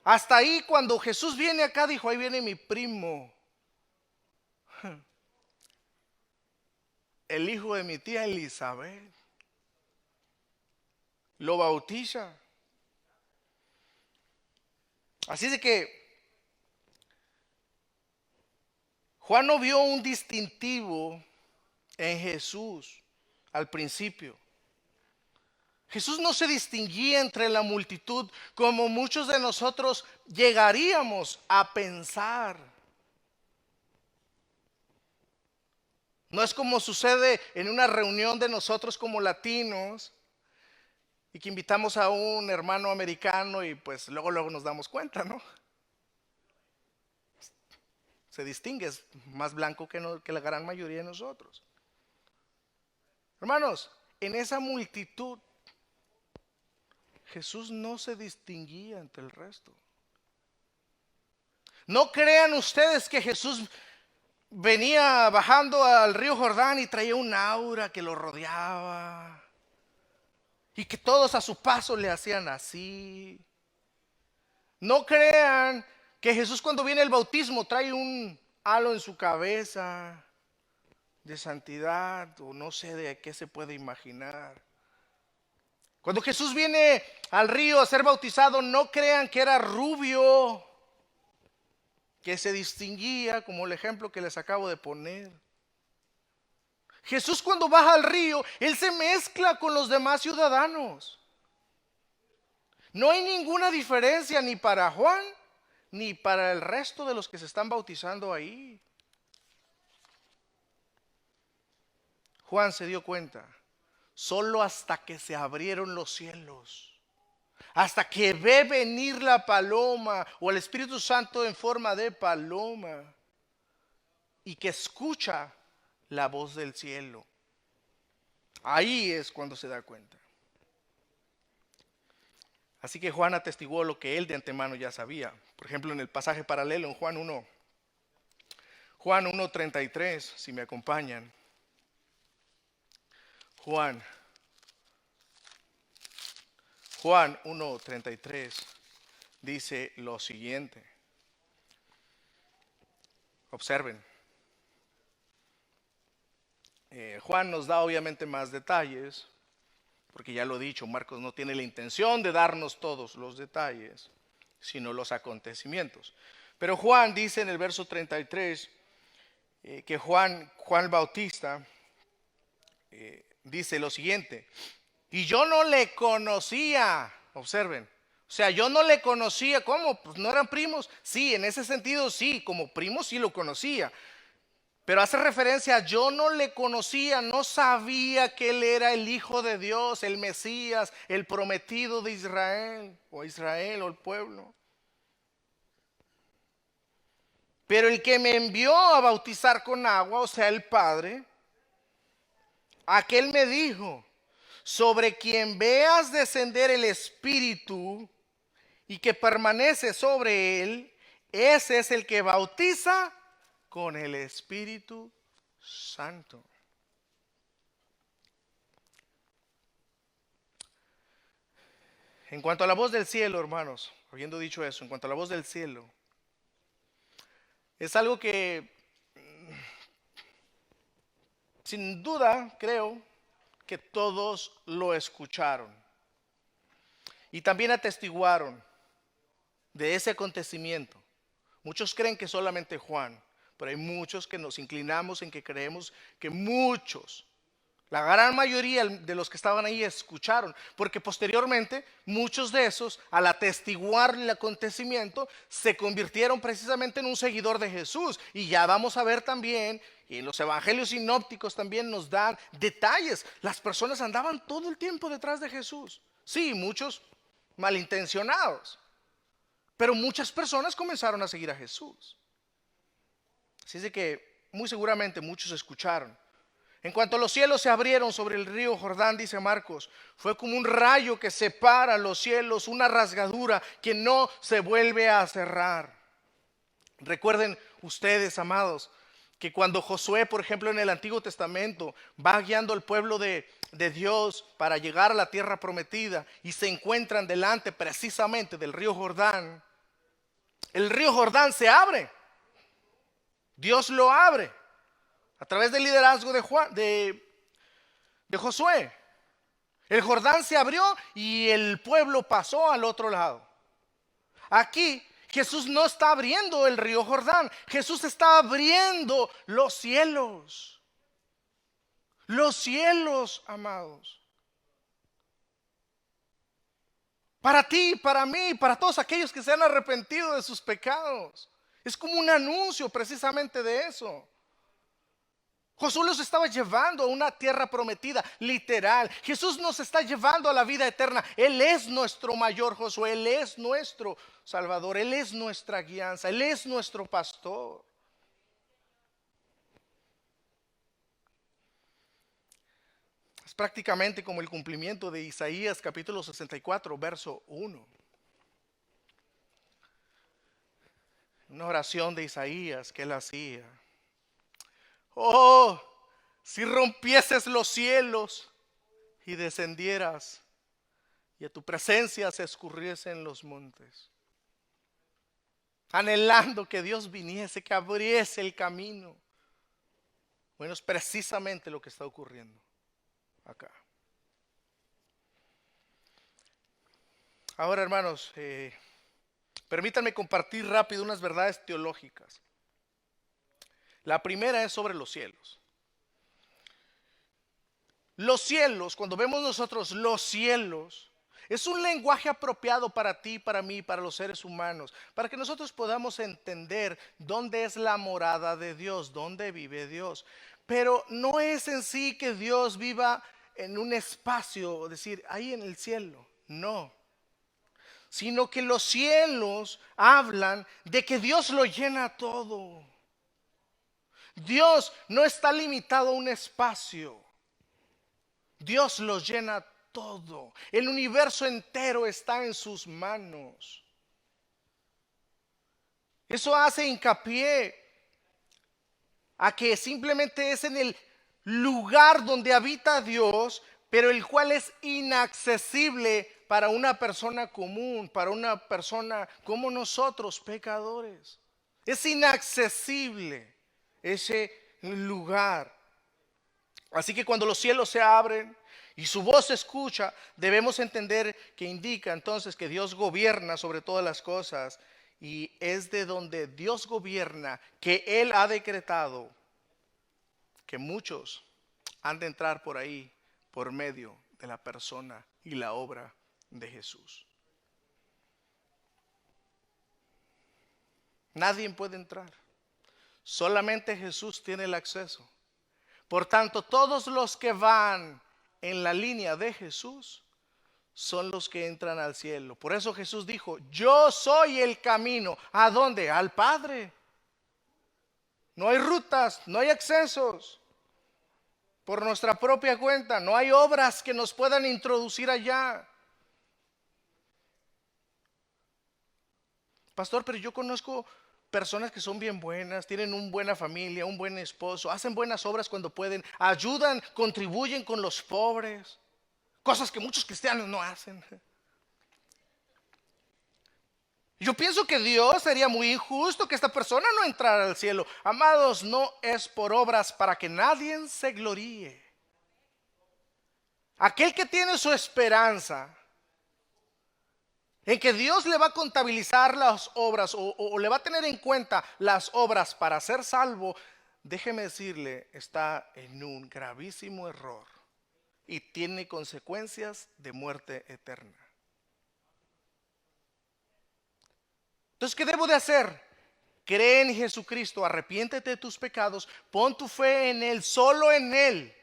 Hasta ahí, cuando Jesús viene acá, dijo: ahí viene mi primo, el hijo de mi tía Elizabeth. Lo bautiza. Así de que Juan no vio un distintivo en Jesús al principio. Jesús no se distinguía entre la multitud como muchos de nosotros llegaríamos a pensar. No es como sucede en una reunión de nosotros como latinos y que invitamos a un hermano americano y pues luego nos damos cuenta, ¿no? Se distingue, es más blanco que la gran mayoría de nosotros. Hermanos, en esa multitud Jesús no se distinguía entre el resto. No crean ustedes que Jesús venía bajando al río Jordán y traía un aura que lo rodeaba y que todos a su paso le hacían así. No crean que Jesús, cuando viene el bautismo, trae un halo en su cabeza de santidad, o no sé de qué se puede imaginar. Cuando Jesús viene al río a ser bautizado, no crean que era rubio, que se distinguía, como el ejemplo que les acabo de poner. Jesús, cuando baja al río, él se mezcla con los demás ciudadanos. No hay ninguna diferencia ni para Juan ni para el resto de los que se están bautizando ahí. Juan se dio cuenta solo hasta que se abrieron los cielos, hasta que ve venir la paloma o el Espíritu Santo en forma de paloma y que escucha la voz del cielo. Ahí es cuando se da cuenta. Así que Juan atestiguó lo que él de antemano ya sabía. Por ejemplo, en el pasaje paralelo en Juan 1:33, si me acompañan. Juan 1:33 dice lo siguiente. Observen. Juan nos da obviamente más detalles, porque ya lo he dicho, Marcos no tiene la intención de darnos todos los detalles, sino los acontecimientos. Pero Juan dice en el verso 33 que Juan Bautista dice lo siguiente: y yo no le conocía. Observen. O sea, yo no le conocía. ¿Cómo? Pues no eran primos. Sí, en ese sentido sí, como primos sí lo conocía. Pero hace referencia a yo no le conocía, no sabía que él era el Hijo de Dios, el Mesías, el prometido de Israel o el pueblo. Pero el que me envió a bautizar con agua, o sea, el Padre, aquel me dijo: sobre quien veas descender el Espíritu y que permanece sobre él, ese es el que bautiza con el Espíritu Santo. En cuanto a la voz del cielo, hermanos, habiendo dicho eso, en cuanto a la voz del cielo, es algo que sin duda creo que todos lo escucharon y también atestiguaron de ese acontecimiento. Muchos creen que solamente Juan, pero hay muchos que nos inclinamos en que creemos que muchos, la gran mayoría de los que estaban ahí escucharon, porque posteriormente muchos de esos, al atestiguar el acontecimiento, se convirtieron precisamente en un seguidor de Jesús. Y ya vamos a ver también, y en los evangelios sinópticos también nos dan detalles. Las personas andaban todo el tiempo detrás de Jesús. Sí, muchos malintencionados, pero muchas personas comenzaron a seguir a Jesús. Así es de que muy seguramente muchos escucharon. En cuanto los cielos se abrieron sobre el río Jordán, dice Marcos, fue como un rayo que separa los cielos, una rasgadura que no se vuelve a cerrar. Recuerden ustedes, amados, que cuando Josué, por ejemplo, en el Antiguo Testamento, va guiando al pueblo de Dios para llegar a la tierra prometida y se encuentran delante precisamente del río Jordán, el río Jordán se abre. Dios lo abre a través del liderazgo de Josué. El Jordán se abrió y el pueblo pasó al otro lado. Aquí Jesús no está abriendo el río Jordán, Jesús está abriendo los cielos. Los cielos, amados. Para ti, para mí, para todos aquellos que se han arrepentido de sus pecados. Es como un anuncio precisamente de eso. Josué los estaba llevando a una tierra prometida, literal. Jesús nos está llevando a la vida eterna. Él es nuestro mayor Josué, Él es nuestro Salvador, Él es nuestra guianza, Él es nuestro pastor. Es prácticamente como el cumplimiento de Isaías capítulo 64, verso 1. Una oración de Isaías que él hacía. Oh, si rompieses los cielos y descendieras y a tu presencia se escurriesen los montes. Anhelando que Dios viniese, que abriese el camino. Bueno, es precisamente lo que está ocurriendo acá. Ahora, hermanos, permítanme compartir rápido unas verdades teológicas. La primera es sobre los cielos. Los cielos, cuando vemos nosotros los cielos, es un lenguaje apropiado para ti, para mí, para los seres humanos, para que nosotros podamos entender dónde es la morada de Dios, dónde vive Dios. Pero no es en sí que Dios viva en un espacio, decir, ahí en el cielo. No, sino que los cielos hablan de que Dios lo llena todo. Dios no está limitado a un espacio. Dios lo llena todo. El universo entero está en sus manos. Eso hace hincapié a que simplemente es en el lugar donde habita Dios, pero el cual es inaccesible para una persona común, para una persona como nosotros, pecadores. Es inaccesible ese lugar. Así que cuando los cielos se abren y su voz se escucha, debemos entender que indica entonces que Dios gobierna sobre todas las cosas, y es de donde Dios gobierna que Él ha decretado que muchos han de entrar por ahí por medio de la persona y la obra de Jesús. Nadie puede entrar, solamente Jesús tiene el acceso. Por tanto, todos los que van en la línea de Jesús son los que entran al cielo. Por eso Jesús dijo, yo soy el camino. ¿A dónde? Al Padre. No hay rutas, no hay accesos por nuestra propia cuenta. No hay obras que nos puedan introducir allá. Pastor, pero yo conozco personas que son bien buenas, tienen una buena familia, un buen esposo, hacen buenas obras cuando pueden, ayudan, contribuyen con los pobres, cosas que muchos cristianos no hacen. Yo pienso que Dios sería muy injusto que esta persona no entrara al cielo. Amados, no es por obras para que nadie se gloríe. Aquel que tiene su esperanza en que Dios le va a contabilizar las obras o le va a tener en cuenta las obras para ser salvo, déjeme decirle, está en un gravísimo error y tiene consecuencias de muerte eterna. Entonces, ¿qué debo de hacer? Cree en Jesucristo, arrepiéntete de tus pecados, pon tu fe en Él, solo en Él.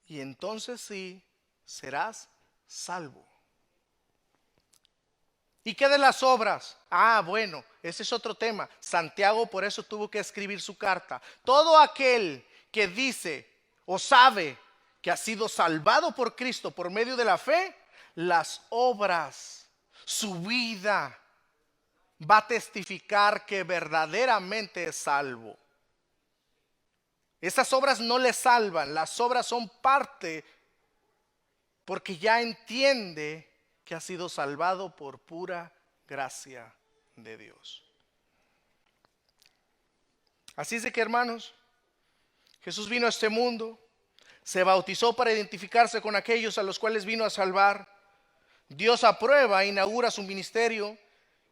Y entonces sí, serás salvo. ¿Y qué de las obras? Bueno, ese es otro tema. Santiago por eso tuvo que escribir su carta. Todo aquel que dice o sabe que ha sido salvado por Cristo por medio de la fe, las obras, su vida va a testificar que verdaderamente es salvo. Esas obras no le salvan, las obras son parte porque ya entiende que ha sido salvado por pura gracia de Dios. Así es de que, hermanos, Jesús vino a este mundo, se bautizó para identificarse con aquellos a los cuales vino a salvar. Dios aprueba, inaugura su ministerio,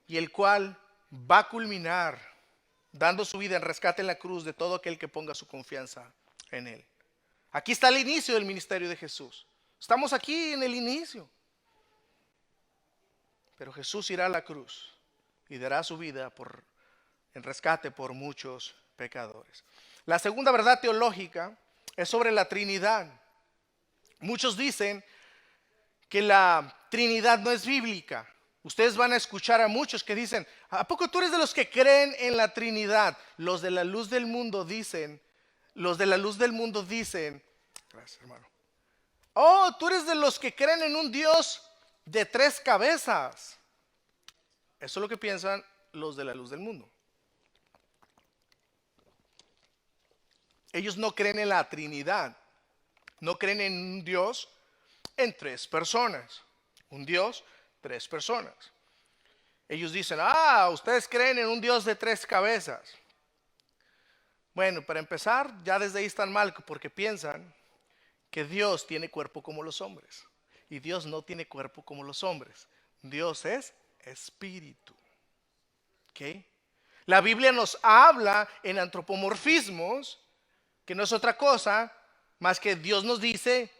y el cual va a culminar dando su vida en rescate en la cruz de todo aquel que ponga su confianza en Él. Aquí está el inicio del ministerio de Jesús. Estamos aquí en el inicio. Pero Jesús irá a la cruz y dará su vida en rescate por muchos pecadores. La segunda verdad teológica es sobre la Trinidad. Muchos dicen que la Trinidad no es bíblica. Ustedes van a escuchar a muchos que dicen, ¿a poco tú eres de los que creen en la Trinidad? Los de la luz del mundo dicen, gracias hermano, tú eres de los que creen en un Dios de 3 cabezas. Eso es lo que piensan los de la luz del mundo. Ellos no creen en la Trinidad, no creen en un Dios en 3 personas, un Dios, 3 personas. Ellos dicen, ustedes creen en un Dios de 3 cabezas. Bueno, para empezar, ya desde ahí están mal porque piensan que Dios tiene cuerpo como los hombres. Y Dios no tiene cuerpo como los hombres. Dios es espíritu. ¿Okay? La Biblia nos habla en antropomorfismos, que no es otra cosa más que Dios nos dice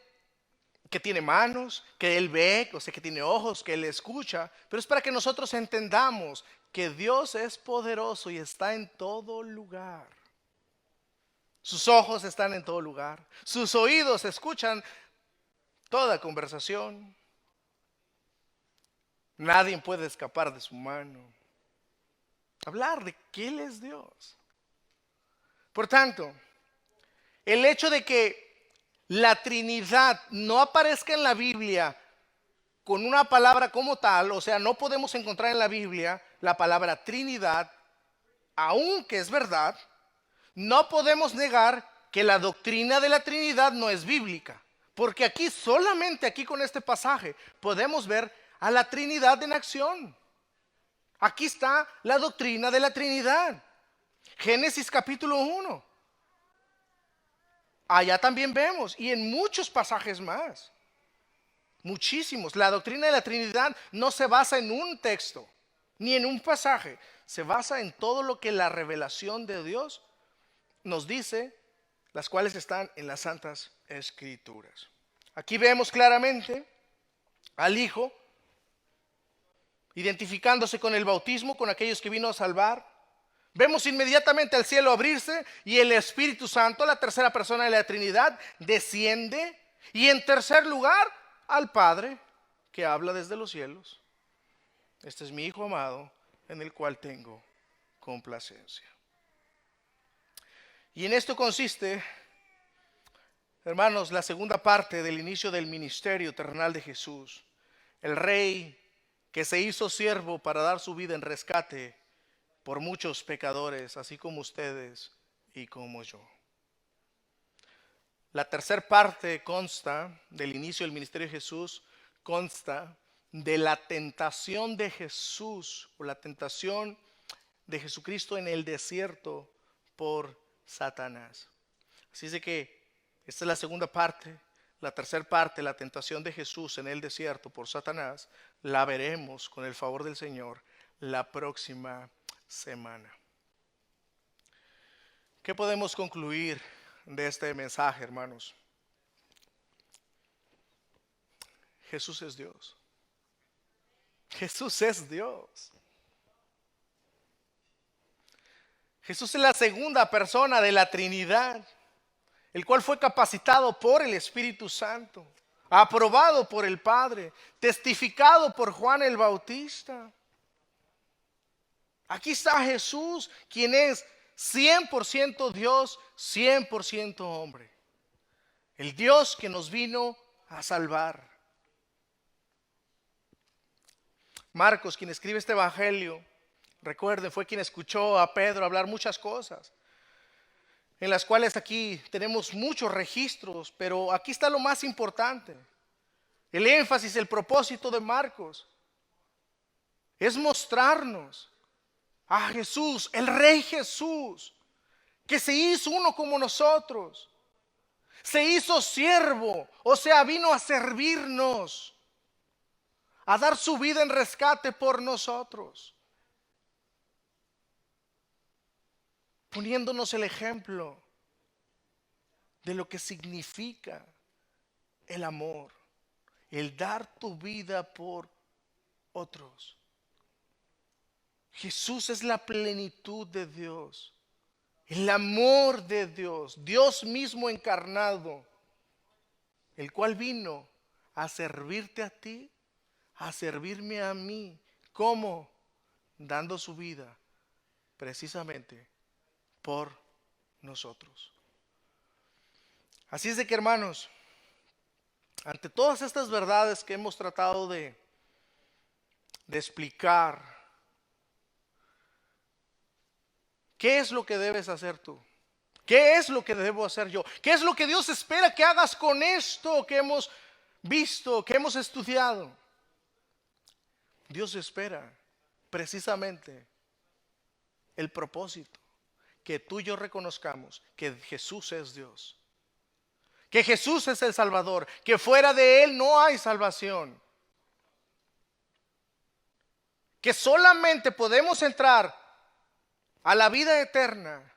que tiene manos, que Él ve, o sea, que tiene ojos, que Él escucha. Pero es para que nosotros entendamos que Dios es poderoso y está en todo lugar. Sus ojos están en todo lugar. Sus oídos escuchan toda conversación. Nadie puede escapar de su mano. Hablar de que Él es Dios. Por tanto, el hecho de que la Trinidad no aparezca en la Biblia con una palabra como tal, o sea, no podemos encontrar en la Biblia la palabra Trinidad, aunque es verdad, no podemos negar que la doctrina de la Trinidad no es bíblica. Porque aquí, solamente aquí con este pasaje, podemos ver a la Trinidad en acción. Aquí está la doctrina de la Trinidad. Génesis capítulo 1. Allá también vemos, y en muchos pasajes más. Muchísimos. La doctrina de la Trinidad no se basa en un texto, ni en un pasaje. Se basa en todo lo que la revelación de Dios nos dice, las cuales están en las Santas Escrituras. Aquí vemos claramente al Hijo identificándose con el bautismo, con aquellos que vino a salvar. Vemos inmediatamente el cielo abrirse y el Espíritu Santo, la tercera persona de la Trinidad, desciende. Y en tercer lugar, al Padre que habla desde los cielos. Este es mi Hijo amado, en el cual tengo complacencia. Y en esto consiste, hermanos, la segunda parte del inicio del ministerio terrenal de Jesús. El Rey que se hizo siervo para dar su vida en rescate por muchos pecadores, así como ustedes y como yo. La tercera parte consta del inicio del ministerio de Jesús, consta de la tentación de Jesús o la tentación de Jesucristo en el desierto por Satanás. Así es de que esta es la segunda parte. La tercera parte, la tentación de Jesús en el desierto por Satanás, la veremos con el favor del Señor la próxima semana. ¿Qué podemos concluir de este mensaje, hermanos? Jesús es Dios. Jesús es Dios. Jesús es la segunda persona de la Trinidad, el cual fue capacitado por el Espíritu Santo, aprobado por el Padre, testificado por Juan el Bautista. Aquí está Jesús, quien es 100% Dios, 100% hombre. El Dios que nos vino a salvar. Marcos, quien escribe este evangelio, recuerden, fue quien escuchó a Pedro hablar muchas cosas, en las cuales aquí tenemos muchos registros, pero aquí está lo más importante. El énfasis, el propósito de Marcos es mostrarnos a Jesús, el Rey Jesús, que se hizo uno como nosotros. Se hizo siervo, o sea, vino a servirnos, a dar su vida en rescate por nosotros, poniéndonos el ejemplo de lo que significa el amor, el dar tu vida por otros. Jesús es la plenitud de Dios, el amor de Dios, Dios mismo encarnado, el cual vino a servirte a ti, a servirme a mí. ¿Cómo? Dando su vida precisamente por nosotros. Así es de que, hermanos, ante todas estas verdades que hemos tratado de explicar, ¿qué es lo que debes hacer tú? ¿Qué es lo que debo hacer yo? ¿Qué es lo que Dios espera que hagas con esto que hemos visto, que hemos estudiado? Dios espera precisamente el propósito, que tú y yo reconozcamos que Jesús es Dios, que Jesús es el Salvador, que fuera de Él no hay salvación, que solamente podemos entrar a la vida eterna,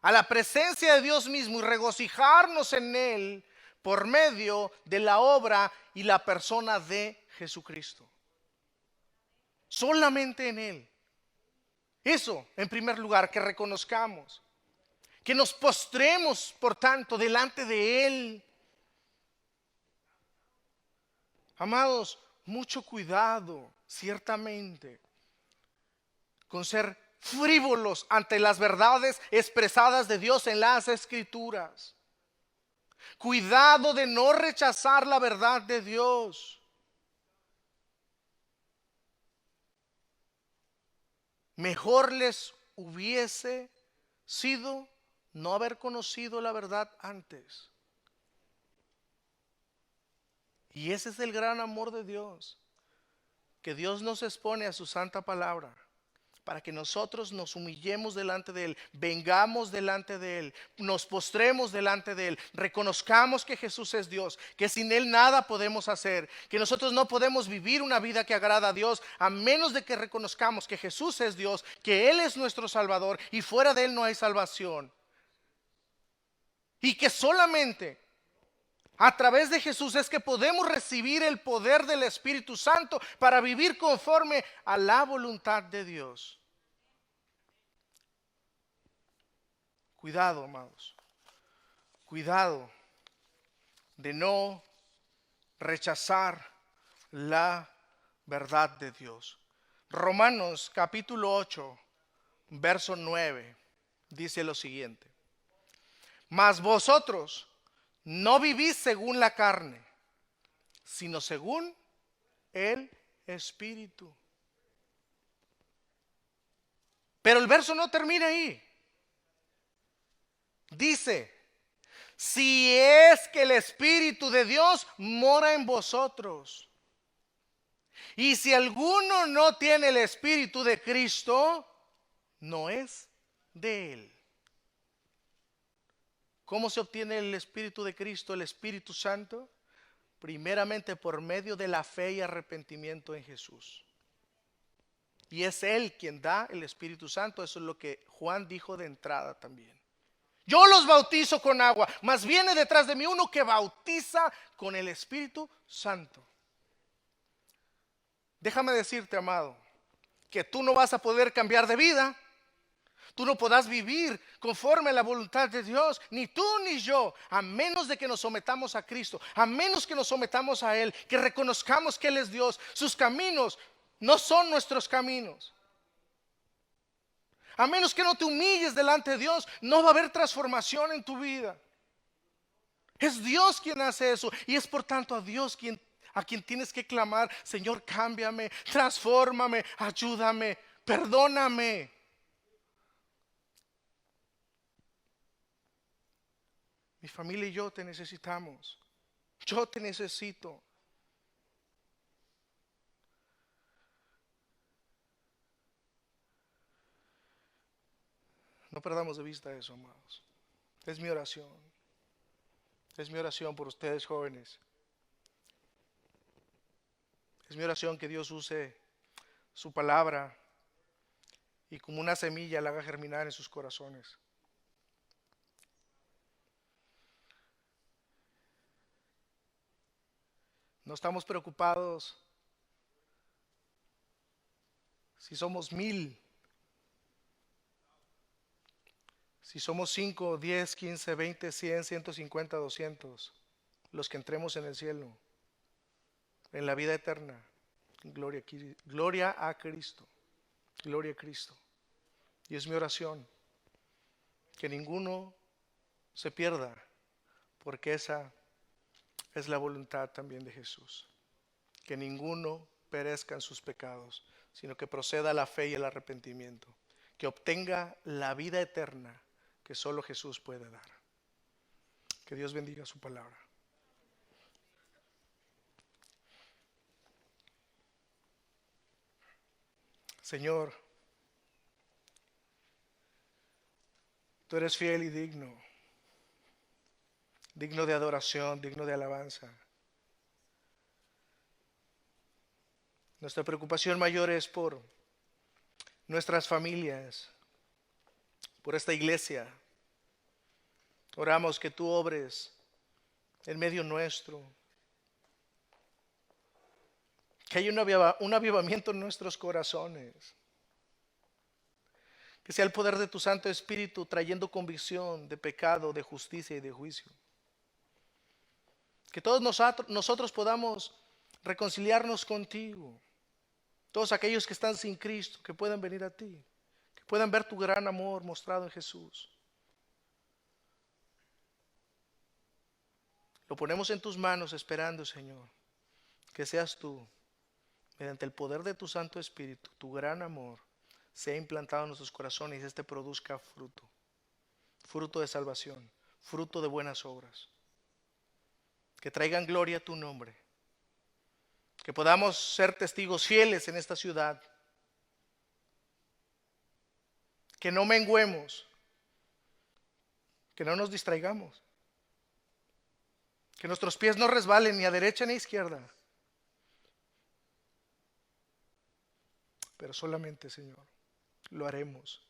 a la presencia de Dios mismo y regocijarnos en Él por medio de la obra y la persona de Jesucristo. Solamente en Él. Eso, en primer lugar, que reconozcamos que nos postremos, por tanto, delante de Él. Amados, mucho cuidado, ciertamente, con ser frívolos ante las verdades expresadas de Dios en las Escrituras. Cuidado de no rechazar la verdad de Dios. Mejor les hubiese sido no haber conocido la verdad antes. Y ese es el gran amor de Dios, que Dios nos expone a su santa palabra para que nosotros nos humillemos delante de Él, vengamos delante de Él, nos postremos delante de Él, reconozcamos que Jesús es Dios, que sin Él nada podemos hacer, que nosotros no podemos vivir una vida que agrada a Dios a menos de que reconozcamos que Jesús es Dios, que Él es nuestro Salvador y fuera de Él no hay salvación. Y que solamente a través de Jesús es que podemos recibir el poder del Espíritu Santo para vivir conforme a la voluntad de Dios. Cuidado, amados. Cuidado de no rechazar la verdad de Dios. Romanos capítulo 8, verso 9, dice lo siguiente. Mas vosotros no vivís según la carne, sino según el Espíritu. Pero el verso no termina ahí. Dice, si es que el Espíritu de Dios mora en vosotros. Y si alguno no tiene el Espíritu de Cristo, no es de Él. ¿Cómo se obtiene el Espíritu de Cristo, el Espíritu Santo? Primeramente por medio de la fe y arrepentimiento en Jesús. Y es Él quien da el Espíritu Santo. Eso es lo que Juan dijo de entrada también. Yo los bautizo con agua, mas viene detrás de mí uno que bautiza con el Espíritu Santo. Déjame decirte, amado, que tú no vas a poder cambiar de vida. Tú no podrás vivir conforme a la voluntad de Dios, ni tú ni yo, a menos de que nos sometamos a Cristo, a menos que nos sometamos a Él, que reconozcamos que Él es Dios. Sus caminos no son nuestros caminos. A menos que no te humilles delante de Dios, no va a haber transformación en tu vida. Es Dios quien hace eso, y es por tanto a Dios a quien tienes que clamar: Señor, cámbiame, transfórmame, ayúdame, perdóname. Mi familia y yo te necesitamos. Yo te necesito. No perdamos de vista eso, amados. Es mi oración. Es mi oración por ustedes, jóvenes. Es mi oración que Dios use su palabra y como una semilla la haga germinar en sus corazones. No estamos preocupados si somos 1000, si somos 5, 10, 15, 20, 100, 150, 200, los que entremos en el cielo, en la vida eterna. Gloria a Cristo, gloria a Cristo. Y es mi oración que ninguno se pierda, porque esa es la voluntad también de Jesús. Que ninguno perezca en sus pecados, sino que proceda a la fe y el arrepentimiento, que obtenga la vida eterna que solo Jesús puede dar. Que Dios bendiga su palabra. Señor, tú eres fiel y digno, digno de adoración, digno de alabanza. Nuestra preocupación mayor es por nuestras familias, por esta iglesia. Oramos que tú obres en medio nuestro, que haya un avivamiento en nuestros corazones, Que sea el poder de tu Santo Espíritu trayendo convicción de pecado, de justicia y de juicio. Que todos nosotros podamos reconciliarnos contigo. Todos aquellos que están sin Cristo, que puedan venir a ti, que puedan ver tu gran amor mostrado en Jesús. Lo ponemos en tus manos esperando, Señor, que seas tú, mediante el poder de tu Santo Espíritu, tu gran amor, sea implantado en nuestros corazones y este produzca fruto, fruto de salvación, fruto de buenas obras, que traigan gloria a tu nombre, que podamos ser testigos fieles en esta ciudad, que no menguemos, que no nos distraigamos, que nuestros pies no resbalen ni a derecha ni a izquierda, pero solamente, Señor, lo haremos,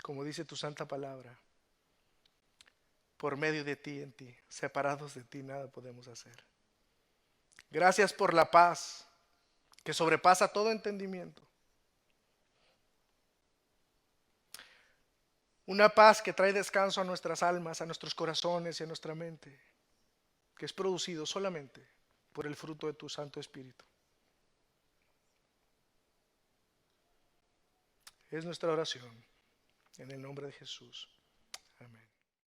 como dice tu santa palabra, por medio de ti, en ti, separados de ti nada podemos hacer. Gracias por la paz que sobrepasa todo entendimiento. Una paz que trae descanso a nuestras almas, a nuestros corazones y a nuestra mente, que es producido solamente por el fruto de tu Santo Espíritu. Es nuestra oración en el nombre de Jesús. Amén.